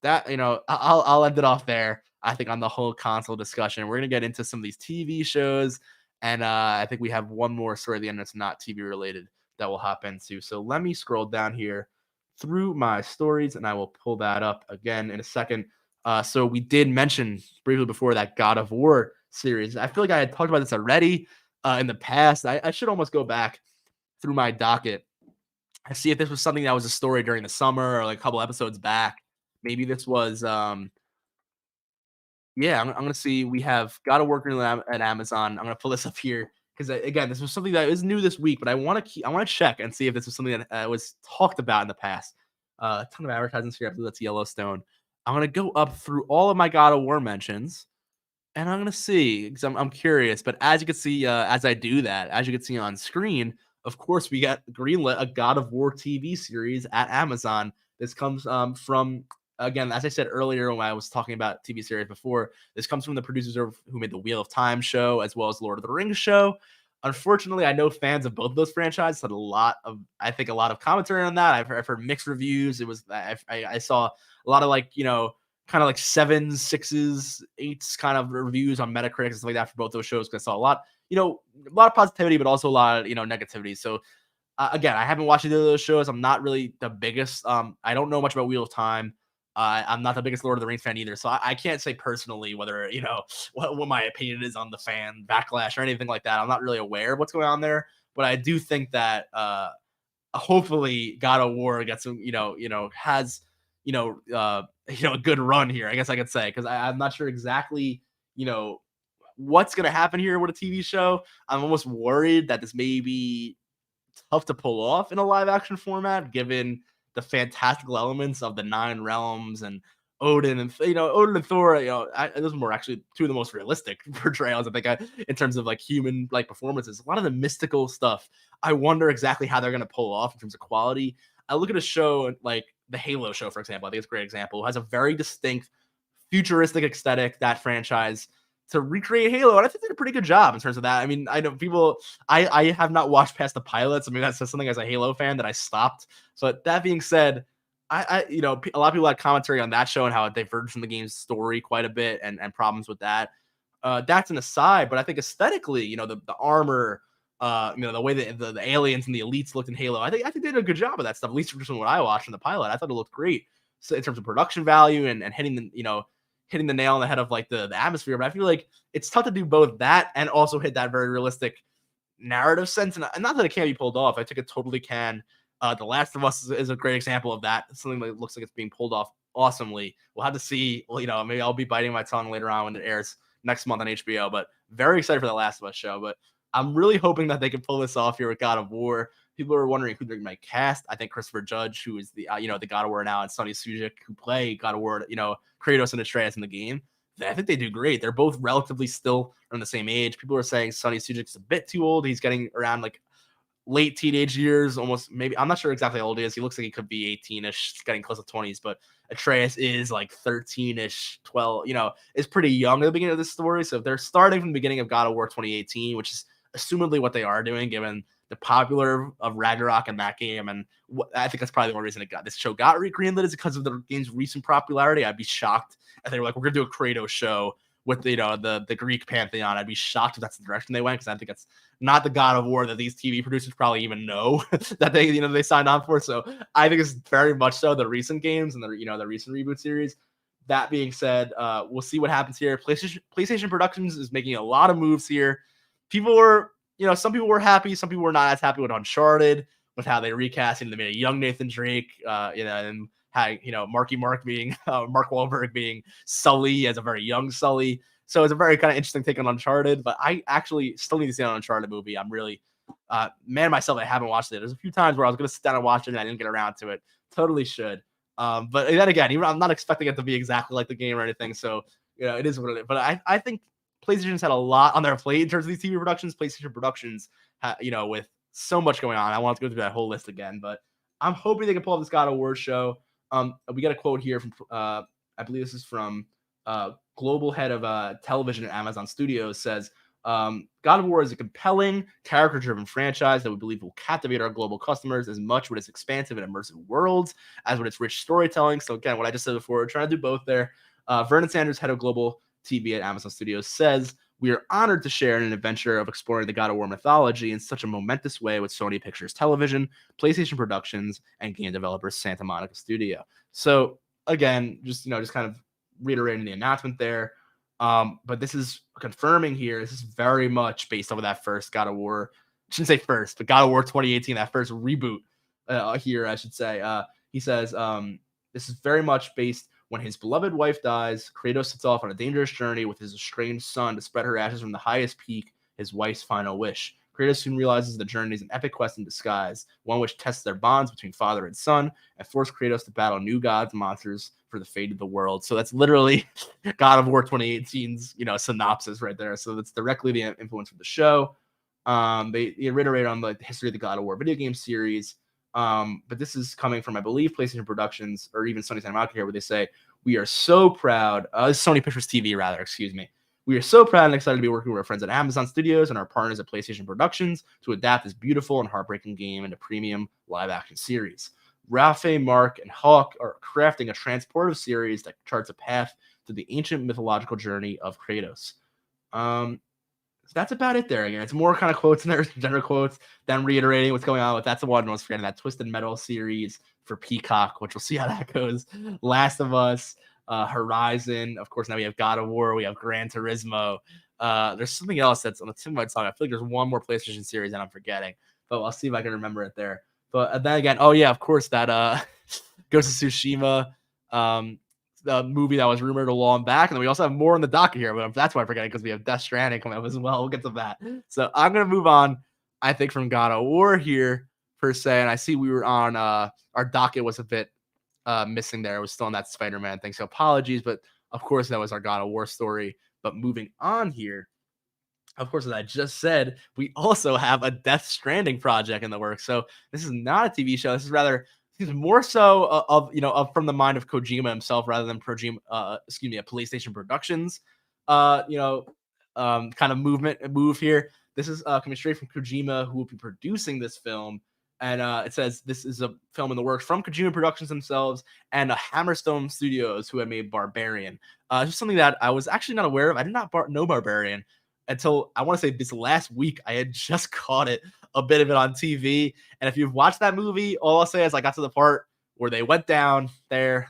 that, I'll end it off there. I think on the whole console discussion, we're gonna get into some of these TV shows, and I think we have one more story at the end that's not TV related that we'll hop into. So let me scroll down here through my stories, and I will pull that up again in a second. So we did mention briefly before that God of War series. I feel like I had talked about this already in the past. I should almost go back through my docket and see if this was something that was a story during the summer or like a couple episodes back. Maybe this was yeah, I'm gonna see. We have got a worker at Amazon. I'm gonna pull this up here because again, this was something that is new this week, but I want to check and see if this was something that was talked about in the past. A ton of advertisements here. I believe that's Yellowstone. I'm gonna go up through all of my God of War mentions, and I'm gonna see because I'm curious. But as you can see, as I do that, as you can see on screen, of course, we got greenlit a God of War TV series at Amazon. This comes from, again, as I said earlier when I was talking about TV series before, this comes from the producers who made the Wheel of Time show as well as Lord of the Rings show. Unfortunately, I know fans of both of those franchises had I think a lot of commentary on that. I've heard mixed reviews. It was I saw a lot of kind of like sevens, sixes, eights kind of reviews on Metacritic and stuff like that for both those shows. Because I saw a lot of positivity, but also a lot of negativity. So again, I haven't watched either of those shows. I'm not really the biggest. I don't know much about Wheel of Time. I'm not the biggest Lord of the Rings fan either, so I can't say personally whether what my opinion is on the fan backlash or anything like that. I'm not really aware of what's going on there, but I do think that hopefully God of War gets some, has a good run here. I guess I could say because I'm not sure exactly what's gonna happen here with a TV show. I'm almost worried that this may be tough to pull off in a live action format, given the fantastical elements of the Nine Realms and Odin and Odin and Thor. Those were actually two of the most realistic portrayals I think in terms of like human like performances. A lot of the mystical stuff, I wonder exactly how they're gonna pull off in terms of quality. I look at a show like the Halo show, for example. I think it's a great example. It has a very distinct futuristic aesthetic, that franchise, to recreate Halo, and I think they did a pretty good job in terms of that. I mean, I know people. I have not watched past the pilots. I mean, that's something as a Halo fan that I stopped. But that being said, a lot of people had commentary on that show and how it diverged from the game's story quite a bit, and problems with that. That's an aside, but I think aesthetically, the armor, the way the aliens and the elites looked in Halo, I think they did a good job of that stuff. At least from what I watched in the pilot, I thought it looked great. So in terms of production value and hitting the nail on the head of like the atmosphere, but I feel like it's tough to do both that and also hit that very realistic narrative sense. And not that it can't be pulled off. I think it totally can. The Last of Us is a great example of that. It's something that looks like it's being pulled off awesomely. We'll have to see. Well, maybe I'll be biting my tongue later on when it airs next month on HBO, but very excited for the Last of Us show. But I'm really hoping that they can pull this off here with God of War. People are wondering who they might cast. I think Christopher Judge, who is the the God of War now, and Sonny Sujic, who play God of War, Kratos and Atreus in the game. I think they do great. They're both relatively still around the same age. People are saying Sonny Sujic's a bit too old. He's getting around like late teenage years, almost maybe. I'm not sure exactly how old he is. He looks like he could be 18ish, getting close to 20s, but Atreus is like 13ish, 12, is pretty young at the beginning of this story. So if they're starting from the beginning of God of War 2018, which is assumably what they are doing, given the popular of Ragnarok and that game, and I think that's probably the one reason this show got greenlit is because of the game's recent popularity. I'd be shocked if they were like, we're gonna do a Kratos show with the Greek pantheon. I'd be shocked if that's the direction they went, because I think it's not the God of War that these TV producers probably even know that they signed on for. So I think it's very much so the recent games and the recent reboot series. That being said, we'll see what happens here. PlayStation Productions is making a lot of moves here. People were, some people were happy, some people were not as happy with Uncharted, with how they recast, they made a young Nathan Drake, and how, Marky Mark being Mark Wahlberg being Sully as a very young Sully. So it's a very kind of interesting take on Uncharted, but I actually still need to see an Uncharted movie. I'm really, man myself, I haven't watched it. There's a few times where I was going to sit down and watch it and I didn't get around to it. Totally should. But then again, I'm not expecting it to be exactly like the game or anything. So, it is what it is. But I think PlayStation's had a lot on their plate in terms of these TV productions. PlayStation Productions, with so much going on. I want to go through that whole list again, but I'm hoping they can pull off this God of War show. We got a quote here from, I believe this is from global head of television at Amazon Studios, says, God of War is a compelling, character-driven franchise that we believe will captivate our global customers as much with its expansive and immersive worlds as with its rich storytelling. So again, what I just said before, we're trying to do both there. Vernon Sanders, head of global TV at Amazon Studios, says, we are honored to share in an adventure of exploring the God of War mythology in such a momentous way with Sony Pictures Television, PlayStation Productions, and game developer Santa Monica Studio. So again, just kind of reiterating the announcement there. But this is confirming here. This is very much based off of that first God of War. I shouldn't say first, but God of War 2018, that first reboot here, I should say. He says, this is very much based when his beloved wife dies. Kratos sets off on a dangerous journey with his estranged son to spread her ashes from the highest peak, his wife's final wish. Kratos soon realizes the journey is an epic quest in disguise, one which tests their bonds between father and son, and forces Kratos to battle new gods and monsters for the fate of the world. So that's literally God of War 2018's, synopsis right there. So that's directly the influence of the show. They reiterate on the history of the God of War video game series. But this is coming from, I believe, PlayStation Productions or even Sony Santa Monica here, where they say, we are so proud, Sony Pictures TV rather, excuse me. We are so proud and excited to be working with our friends at Amazon Studios and our partners at PlayStation Productions to adapt this beautiful and heartbreaking game into premium live-action series. Ralphie, Mark, and Hawk are crafting a transportive series that charts a path to the ancient mythological journey of Kratos. So that's about it there. Again, it's more kind of quotes in there, general quotes, than reiterating what's going on with. That's the one I was forgetting, that Twisted Metal series for Peacock, which we'll see how that goes. Last of Us, Horizon. Of course, now we have God of War. We have Gran Turismo. There's something else that's on the tip of my tongue. I feel like there's one more PlayStation series that I'm forgetting, but I'll see if I can remember it there. But then again, oh yeah, of course, that Ghost of Tsushima, the movie that was rumored a long back, and then we also have more in the docket here. But that's why I'm forgetting, because we have Death Stranding coming up as well. We'll get to that. So I'm gonna move on, I think, from God of War here per se. And I see we were on our docket was a bit missing there. It was still on that Spider-Man thing, so apologies. But of course, that was our God of War story. But moving on here, of course, as I just said, we also have a Death Stranding project in the works. So this is not a TV show. This is rather, more so of from the mind of Kojima himself, rather than a PlayStation Productions, kind of move here. This is coming straight from Kojima, who will be producing this film. And it says this is a film in the works from Kojima Productions themselves and Hammerstone Studios, who had made Barbarian. Just something that I was actually not aware of. I did not know Barbarian until, I want to say, this last week. I had just caught a bit of it on TV. And if you've watched that movie, all I'll say is I got to the part where they went down there.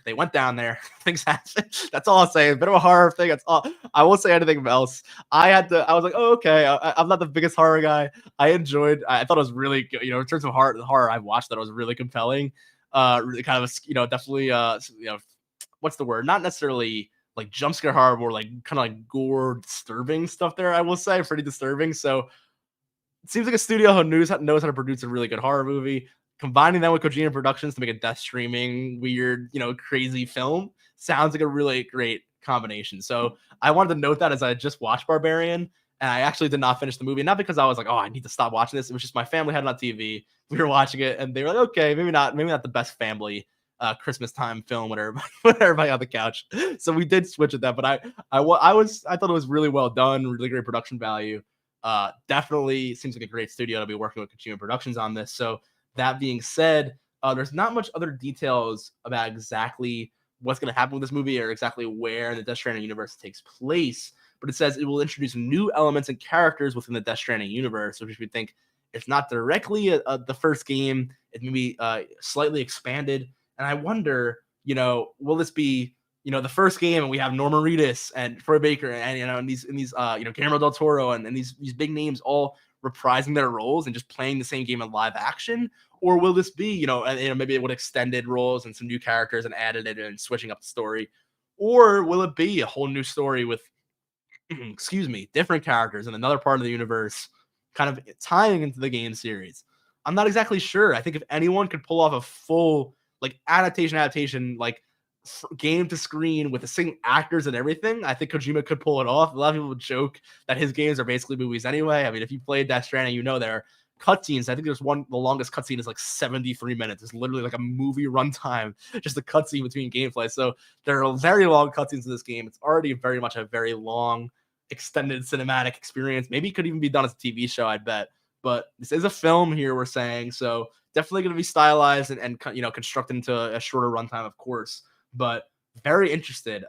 Things happened. That's all I'll say. A bit of a horror thing. That's all. I won't say anything else. I was like, oh, okay. I'm not the biggest horror guy. I thought it was really good. In terms of horror I watched, that it was really compelling. Really kind of, definitely, what's the word? Not necessarily like jump scare horror, more like kind of like gore, disturbing stuff there, I will say. Pretty disturbing. So it seems like a studio who knows how to produce a really good horror movie. Combining that with Kojima Productions to make a death streaming, weird, crazy film sounds like a really great combination. So I wanted to note that as I just watched Barbarian, And I actually did not finish the movie, not because I was like, oh, I need to stop watching this. It was just my family had it on TV. We were watching it, and they were like, okay, maybe not the best family Christmas time film with everybody, with everybody on the couch. So we did switch at that, but I thought it was really well done, really great production value. Definitely seems like a great studio to be working with Kojima Productions on this. So that being said, there's not much other details about exactly what's going to happen with this movie or exactly where the Death Stranding universe takes place. But it says it will introduce new elements and characters within the Death Stranding universe, which we think it's not directly the first game. It may be slightly expanded. And I wonder, will this be, the first game and we have Norman Reedus and Troy Baker and, and these Guillermo del Toro and these big names all reprising their roles and just playing the same game in live action? Or will this be, maybe it would extended roles and some new characters and added it and switching up the story? Or will it be a whole new story with, excuse me, different characters in another part of the universe, kind of tying into the game series? I'm not exactly sure. I think if anyone could pull off a full like adaptation, like game to screen with the same actors and everything, I think Kojima could pull it off. A lot of people would joke that his games are basically movies anyway. I mean, if you played Death Stranding, there are cutscenes. I think there's one, the longest cutscene is like 73 minutes. It's literally like a movie runtime, just a cutscene between gameplay. So there are very long cutscenes in this game. It's already very much a very long, extended cinematic experience. Maybe it could even be done as a TV show, I'd bet. But this is a film here, we're saying. So definitely going to be stylized and constructed into a shorter runtime, of course. But very interested.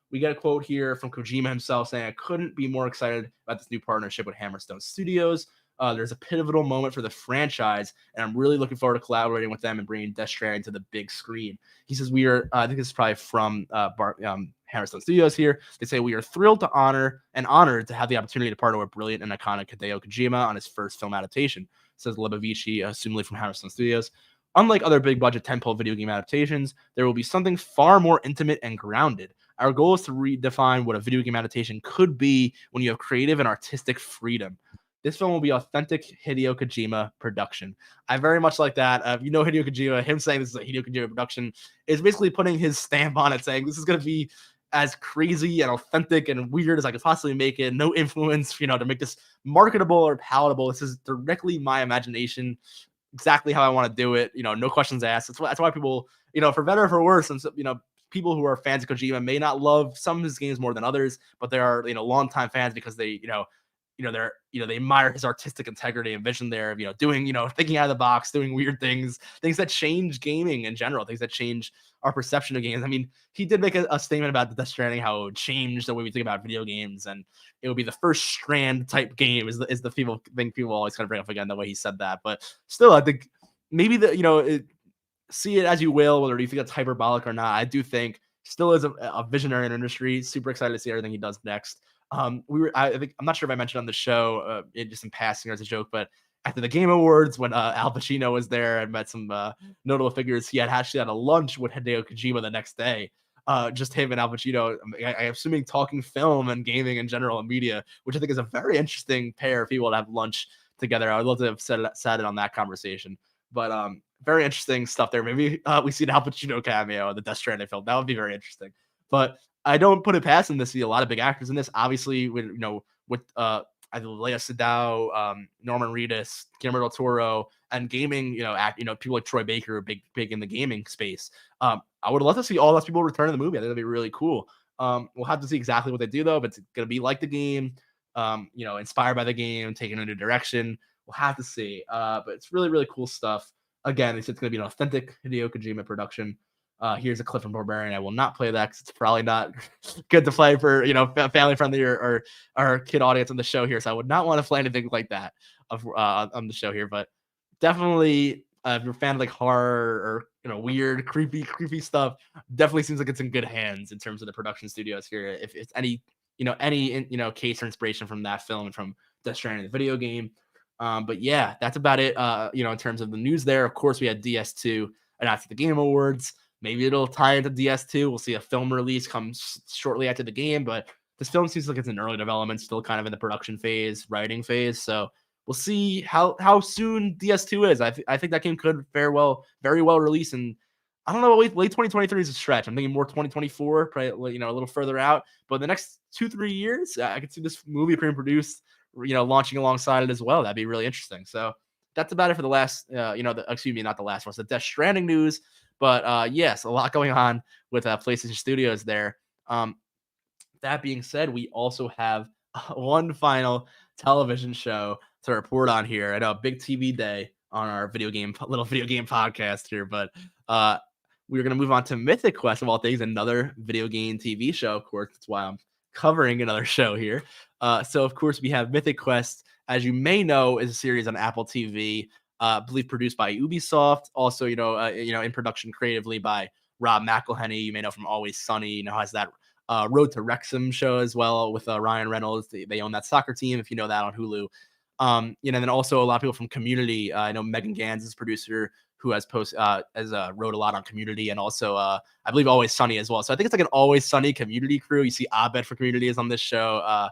We get a quote here from Kojima himself saying, I couldn't be more excited about this new partnership with Hammerstone Studios. There's a pivotal moment for the franchise, and I'm really looking forward to collaborating with them and bringing Death Stranding to the big screen. He says, we are, I think this is probably from Hammerstone Studios here. They say, we are thrilled to honored to have the opportunity to partner with brilliant and iconic Hideo Kojima on his first film adaptation, says Lebavici, assumedly from Hammerstone Studios. Unlike other big budget tentpole video game adaptations, there will be something far more intimate and grounded. Our goal is to redefine what a video game adaptation could be when you have creative and artistic freedom. This film will be authentic Hideo Kojima production. I very much like that. Hideo Kojima, him saying this is a Hideo Kojima production is basically putting his stamp on it, saying this is going to be as crazy and authentic and weird as I could possibly make it. No influence, to make this marketable or palatable. This is directly my imagination, exactly how I want to do it. No questions asked. That's why people, for better or for worse, and people who are fans of Kojima may not love some of his games more than others, but they are, longtime fans because they, they admire his artistic integrity and vision there of, doing, thinking out of the box, doing weird things that change gaming in general, things that change our perception of games. I mean, he did make a statement about the Death Stranding, how it would change the way we think about video games, and it would be the first Strand type game is the people always kind of bring up again, the way he said that. But still, I think maybe see it as you will, whether you think it's hyperbolic or not. I do think still is a visionary in the industry. Super excited to see everything he does next. I think, I'm not sure if I mentioned on the show, just in passing or as a joke, but after the Game Awards, when Al Pacino was there and met some notable figures, he actually had a lunch with Hideo Kojima the next day. Just him and Al Pacino, I'm assuming talking film and gaming in general and media, which I think is a very interesting pair of people to have lunch together. I would love to have said it on that conversation. But very interesting stuff there. Maybe we see an Al Pacino cameo in the Death Stranding film. That would be very interesting. But I don't put it past him to see a lot of big actors in this. Obviously, with Lea Sedao, Norman Reedus, Guillermo del Toro, and gaming, people like Troy Baker are big in the gaming space. I would love to see all those people return in the movie. I think that'd be really cool. We'll have to see exactly what they do though, but it's gonna be like the game, inspired by the game, taken in a new direction. We'll have to see. But it's really, really cool stuff. Again, it's gonna be an authentic Hideo Kojima production. Here's a clip from Barbarian. I will not play that because it's probably not good to play for family friendly or kid audience on the show here. So I would not want to play anything like that on the show here. But definitely, if you're a fan of like horror or weird, creepy stuff, definitely seems like it's in good hands in terms of the production studios here. If it's any case or inspiration from that film and from Death Stranding, the video game. But yeah, that's about it. In terms of the news there, of course, we had DS2 and after the Game Awards. Maybe it'll tie into DS2. We'll see a film release come shortly after the game, but this film seems like it's in early development, still kind of in the production phase, writing phase. So we'll see how soon DS2 is. I think that game could very well release, and I don't know. Late 2023 is a stretch. I'm thinking more 2024, probably, a little further out. But the next 2-3 years, I could see this movie being produced, launching alongside it as well. That'd be really interesting. So that's about it for the last, excuse me, not the last one. So Death Stranding news. But yes, a lot going on with PlayStation Studios there. That being said, we also have one final television show to report on here. I know, big TV day on our little video game podcast here, but we're going to move on to Mythic Quest, of all things, another video game TV show. Of course, that's why I'm covering another show here. So, of course, we have Mythic Quest, as you may know, is a series on Apple TV, I believe produced by Ubisoft. Also, in production creatively by Rob McElhenney. You may know from Always Sunny. Has that Road to Wrexham show as well with Ryan Reynolds. They own that soccer team, if you know that, on Hulu. And then also a lot of people from Community. I know Megan Gans is producer who has wrote a lot on Community, and also I believe Always Sunny as well. So I think it's like an Always Sunny Community crew. You see Abed for Community is on this show.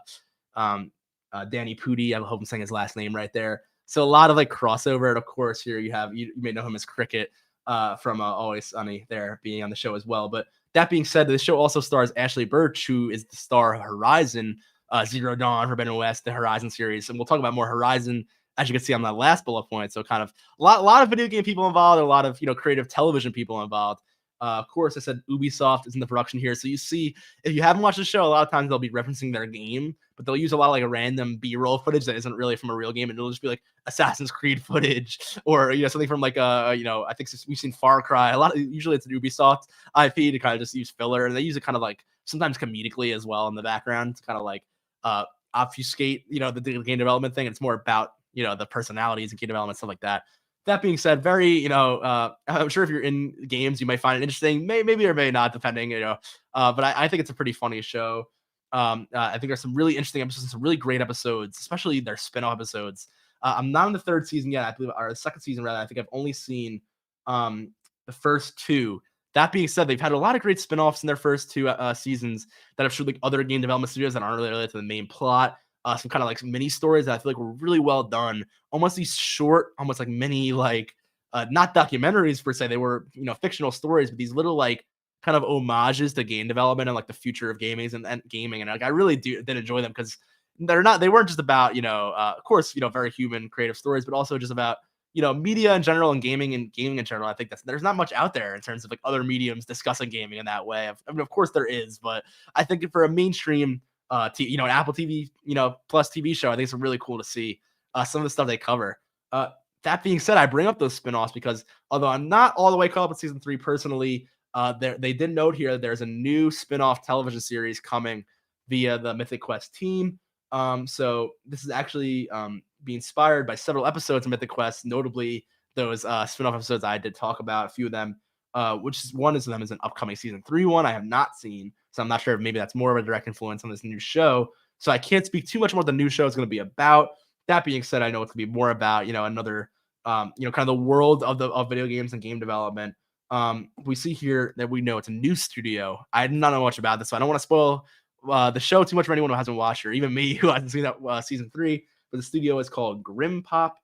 Danny Pudi, I hope I'm saying his last name right there. So a lot of like crossover. And of course, here you may know him as Cricket from Always Sunny there being on the show as well. But that being said, the show also stars Ashley Birch, who is the star of Horizon Zero Dawn, Forbidden West, the Horizon series. And we'll talk about more Horizon, as you can see on that last bullet point. So kind of a lot of video game people involved, a lot of creative television people involved. Of course, I said Ubisoft is in the production here. So you see, if you haven't watched the show, a lot of times they'll be referencing their game, but they'll use a lot of like a random B-roll footage that isn't really from a real game. And it'll just be like Assassin's Creed footage or, something from like, I think we've seen Far Cry. Usually it's an Ubisoft IP to kind of just use filler. And they use it kind of like sometimes comedically as well in the background to kind of like obfuscate, the game development thing. It's more about, the personalities and game development, stuff like that. That being said, very, I'm sure if you're in games, you might find it interesting, maybe or may not, depending, but I think it's a pretty funny show. I think there's some really interesting episodes, some really great episodes, especially their spin-off episodes. I'm not in the third season yet, I believe, or the second season rather. I think I've only seen the first two. That being said, they've had a lot of great spin-offs in their first two seasons that have showed like other game development studios that aren't really related to the main plot. Some kind of like mini stories that I feel like were really well done. Almost these short, almost like mini, like not documentaries per se. They were, fictional stories, but these little like kind of homages to game development and like the future of gaming and gaming. And like I really did enjoy them because they weren't just about, of course, very human creative stories, but also just about, media in general and gaming in general. I think there's not much out there in terms of like other mediums discussing gaming in that way. I mean, of course there is, but I think for a mainstream an Apple TV, plus TV show, I think it's really cool to see some of the stuff they cover. That being said, I bring up those spinoffs because although I'm not all the way caught up with season 3 personally, they did note here that there's a new spinoff television series coming via the Mythic Quest team. So this is actually being inspired by several episodes of Mythic Quest, notably those spinoff episodes I did talk about, a few of them, which is one of them is an upcoming season 3 one I have not seen. So I'm not sure if maybe that's more of a direct influence on this new show. So I can't speak too much on what the new show is going to be about. That being said, I know it's going to be more about, another, kind of the world of video games and game development. We see here that we know it's a new studio. I do not know much about this, so I don't want to spoil the show too much for anyone who hasn't watched it, or even me who hasn't seen that season 3. But the studio is called Grim Pop,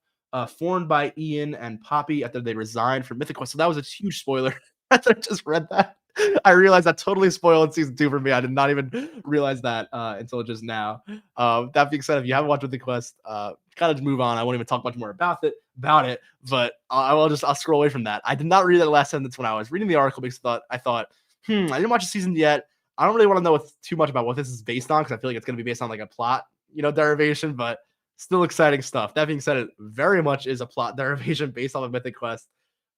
formed by Ian and Poppy after they resigned from Mythic Quest. So that was a huge spoiler. I just read that. I realized that totally spoiled season 2 for me. I did not even realize that until just now. That being said, if you haven't watched Mythic Quest, kind of just move on. I won't even talk much more about it. But I'll scroll away from that. I did not read that last sentence when I was reading the article because I thought, I didn't watch the season yet. I don't really want to know too much about what this is based on because I feel like it's going to be based on like a plot, derivation, but still exciting stuff. That being said, it very much is a plot derivation based off of Mythic Quest.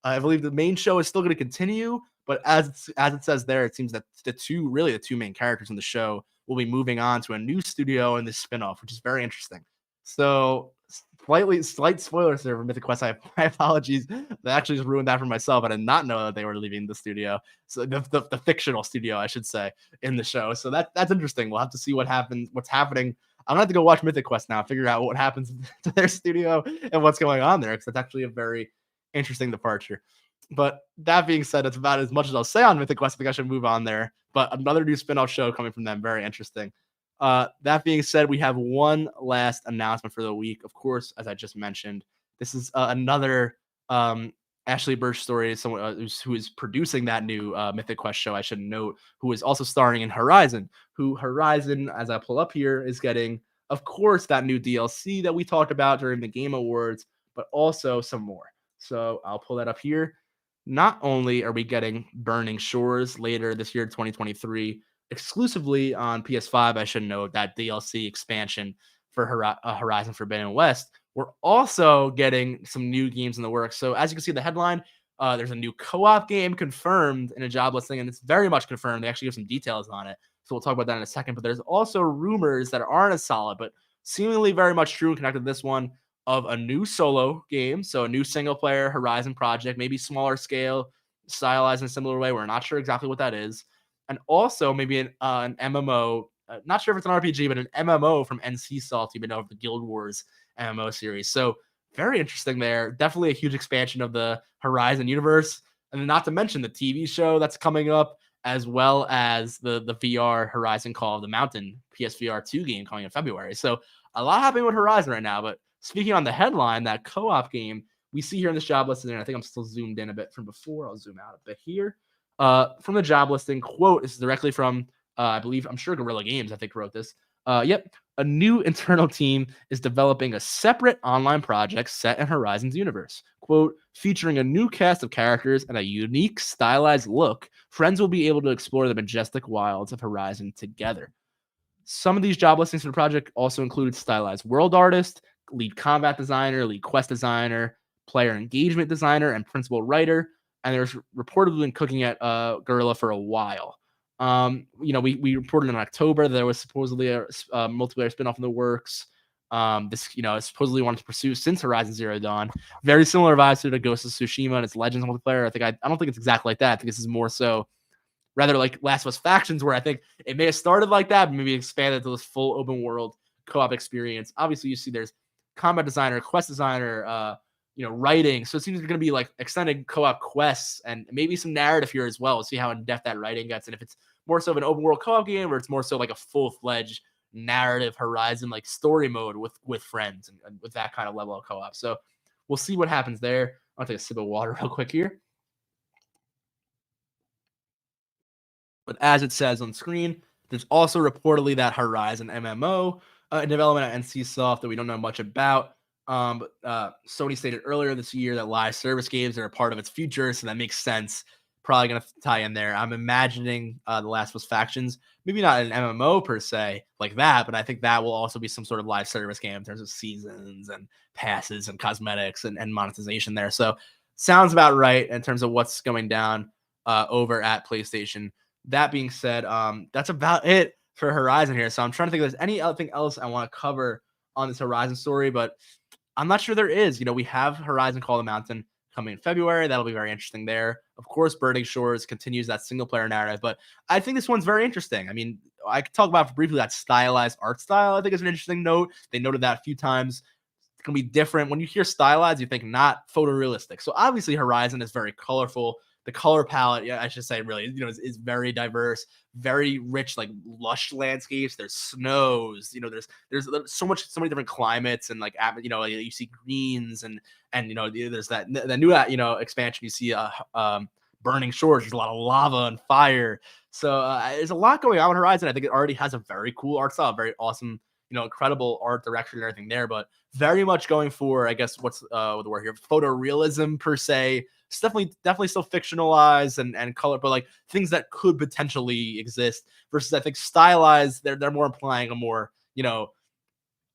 I believe the main show is still going to continue, but as it says there, it seems that the two main characters in the show will be moving on to a new studio in this spinoff, which is very interesting. So slight spoilers there for Mythic Quest. My apologies. They actually just ruined that for myself. I did not know that they were leaving the studio. So the fictional studio, I should say, in the show. So that's interesting. We'll have to see what's happening. I'm gonna have to go watch Mythic Quest now, figure out what happens to their studio and what's going on there, because that's actually a very interesting departure. But that being said, it's about as much as I'll say on Mythic Quest. I think I should move on there. But another new spin-off show coming from them, very interesting. That being said, we have one last announcement for the week. Of course, as I just mentioned, this is another Ashley Burch story is someone who is producing that new Mythic Quest show. I should note, who is also starring in Horizon. Who Horizon, as I pull up here, is getting, of course, that new DLC that we talked about during the Game Awards, but also some more. So I'll pull that up here. Not only are we getting Burning Shores later this year, 2023, exclusively on PS5, I should note that DLC expansion for Horizon Forbidden West. We're also getting some new games in the works. So as you can see, the headline, there's a new co-op game confirmed in a job listing, and it's very much confirmed. They actually give some details on it. So we'll talk about that in a second. But there's also rumors that aren't as solid, but seemingly very much true and connected to this one, of a new solo game. So a new single player Horizon project, maybe smaller scale, stylized in a similar way. We're not sure exactly what that is. And also maybe an MMO. Not sure if it's an RPG, but an MMO from NC Salt, even of the Guild Wars MMO series. So very interesting there. Definitely a huge expansion of the Horizon universe. And then not to mention the TV show that's coming up, as well as the VR Horizon Call of the Mountain PSVR 2 game coming in February. So a lot happening with Horizon right now. But speaking on the headline, that co-op game we see here in this job listing, and I think I'm still zoomed in a bit from before. I'll zoom out a bit here. From the job listing, quote, this is directly from, I believe, I'm sure Guerrilla Games, I think, wrote this. Yep. A new internal team is developing a separate online project set in Horizon's universe. Quote, featuring a new cast of characters and a unique stylized look, friends will be able to explore the majestic wilds of Horizon together. Some of these job listings for the project also include stylized world artist, lead combat designer, lead quest designer, player engagement designer, and principal writer. And there's reportedly been cooking at Guerrilla for a while. We reported in October that there was supposedly a multiplayer spinoff in the works. This, supposedly wanted to pursue since Horizon Zero Dawn. Very similar vibes to the Ghost of Tsushima and its Legends multiplayer. I don't think it's exactly like that. I think this is more so rather like Last of Us Factions, where I think it may have started like that, but maybe expanded to this full open world co-op experience. Obviously, you see there's combat designer, quest designer, writing. So it seems going to be like extended co-op quests and maybe some narrative here as well. We'll see how in depth that writing gets, and if it's more so of an open world co-op game, or it's more so like a full fledged narrative Horizon like story mode with friends and with that kind of level of co-op. So we'll see what happens there. I'll take a sip of water real quick here. But as it says on screen, there's also reportedly that Horizon MMO in development at NC Soft that we don't know much about. Sony stated earlier this year that live service games are a part of its future, so that makes sense. Probably going to tie in there. I'm imagining The Last of Us Factions, maybe not an MMO per se like that, but I think that will also be some sort of live service game in terms of seasons and passes and cosmetics and monetization there. So sounds about right in terms of what's going down over at PlayStation. That being said, that's about it for Horizon here. So I'm trying to think if there's anything else I want to cover on this Horizon story, but I'm not sure there is. We have Horizon Call of the Mountain coming in February. That'll be very interesting there. Of course, Burning Shores continues that single player narrative, but I think this one's very interesting. I mean, I could talk about briefly that stylized art style. I think is an interesting note. They noted that a few times. It's going to be different. When you hear stylized, you think not photorealistic. So obviously Horizon is very colorful. The color palette, yeah, I should say, really, is very diverse, very rich, like lush landscapes. There's snows, there's so many different climates and like, you see greens and there's that new expansion. You see Burning Shores. There's a lot of lava and fire. So there's a lot going on with Horizon. I think it already has a very cool art style, very awesome, incredible art direction and everything there, but very much going for, I guess, what's the word here, photorealism per se. It's definitely still fictionalized and color, but like things that could potentially exist versus I think stylized. They're more implying a more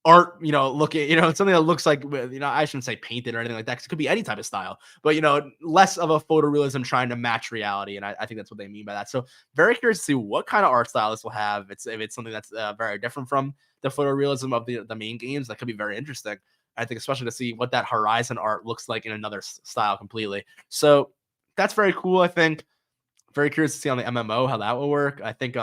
art, looking, something that looks like, I shouldn't say painted or anything like that, because it could be any type of style, but less of a photorealism trying to match reality, and I think that's what they mean by that. So very curious to see what kind of art style this will have. If it's something that's very different from the photorealism of the main games, that could be very interesting. I think especially to see what that Horizon art looks like in another style completely. So that's very cool. I think very curious to see on the MMO how that will work. I think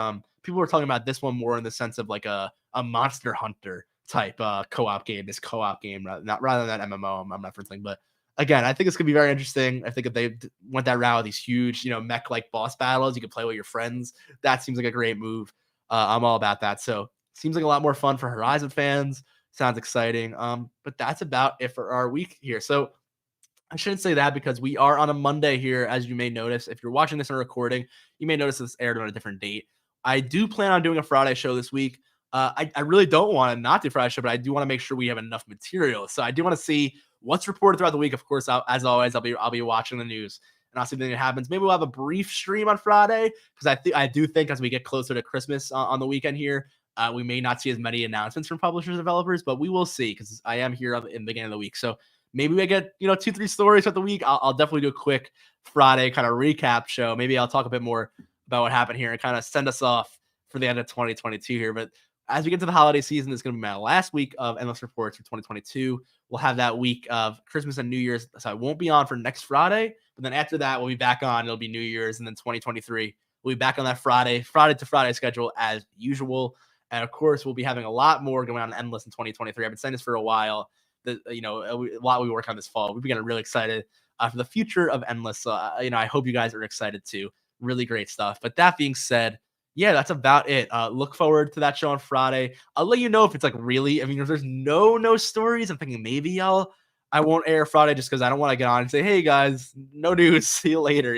people were talking about this one more in the sense of like a Monster Hunter type co-op game. This co-op game, rather than that MMO. I'm not referencing, but again, I think it's gonna be very interesting. I think if they went that route with these huge, mech like boss battles, you can play with your friends. That seems like a great move. I'm all about that. So seems like a lot more fun for Horizon fans. Sounds exciting. But that's about it for our week here. So I shouldn't say that because we are on a Monday here, as you may notice. If you're watching this on a recording, you may notice this aired on a different date. I do plan on doing a Friday show this week. I really don't want to not do Friday show, but I do want to make sure we have enough material. So I do want to see what's reported throughout the week. Of course, as always, I'll be watching the news and I'll see if anything happens. Maybe we'll have a brief stream on Friday because I do think as we get closer to Christmas on the weekend here, we may not see as many announcements from publishers and developers, but we will see because I am here in the beginning of the week. So maybe we get 2-3 stories throughout the week. I'll definitely do a quick Friday kind of recap show. Maybe I'll talk a bit more about what happened here and kind of send us off for the end of 2022 here. But as we get to the holiday season, it's going to be my last week of Endless Reports for 2022. We'll have that week of Christmas and New Year's, so I won't be on for next Friday. But then after that, we'll be back on. It'll be New Year's, and then 2023 we'll be back on that Friday to Friday schedule as usual. And of course, we'll be having a lot more going on in Endless in 2023. I've been saying this for a while. A lot we work on this fall. We're getting really excited for the future of Endless. So, I hope you guys are excited too. Really great stuff. But that being said, yeah, that's about it. Look forward to that show on Friday. I'll let you know if it's like really. I mean, if there's no stories, I'm thinking maybe I won't air Friday just because I don't want to get on and say, hey guys, no news. See you later.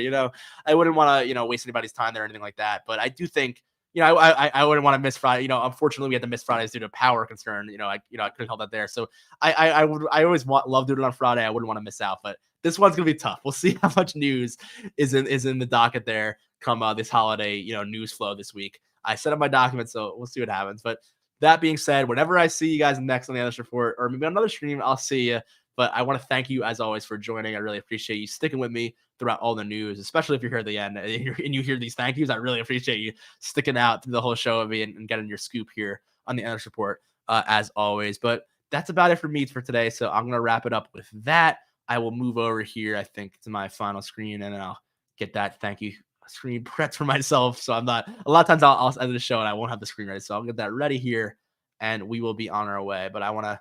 I wouldn't want to waste anybody's time there or anything like that. But I do think I wouldn't want to miss Friday. Unfortunately, we had to miss Fridays due to power concern. I couldn't help that there. So I always love doing it on Friday. I wouldn't want to miss out, but this one's gonna be tough. We'll see how much news is in the docket there come this holiday news flow this week. I set up my document, so we'll see what happens. But that being said, whenever I see you guys next on the Endless Report or maybe another stream, I'll see you. But I want to thank you as always for joining. I really appreciate you sticking with me throughout all the news, especially if you're here at the end and you hear these thank yous. I really appreciate you sticking out through the whole show of me and getting your scoop here on the Endless Report as always. But that's about it for me for today. So I'm going to wrap it up with that. I will move over here, I think, to my final screen, and then I'll get that thank you screen prepped for myself. So I'm not, a lot of times I'll end the show and I won't have the screen ready. So I'll get that ready here and we will be on our way. But I want to,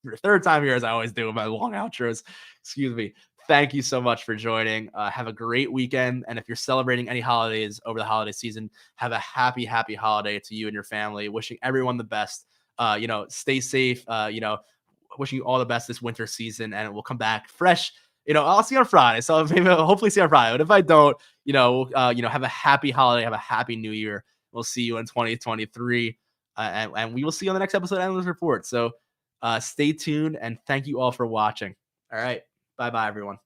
for the third time here, as I always do with my long outros, excuse me. Thank you so much for joining. Have a great weekend. And if you're celebrating any holidays over the holiday season, have a happy holiday to you and your family. Wishing everyone the best. Stay safe. Wishing you all the best this winter season, and we'll come back fresh. I'll see you on Friday. So maybe hopefully see you on Friday. But if I don't, have a happy holiday, have a happy new year. We'll see you in 2023. And we will see you on the next episode of Endless Report. So stay tuned and thank you all for watching. All right. Bye-bye, everyone.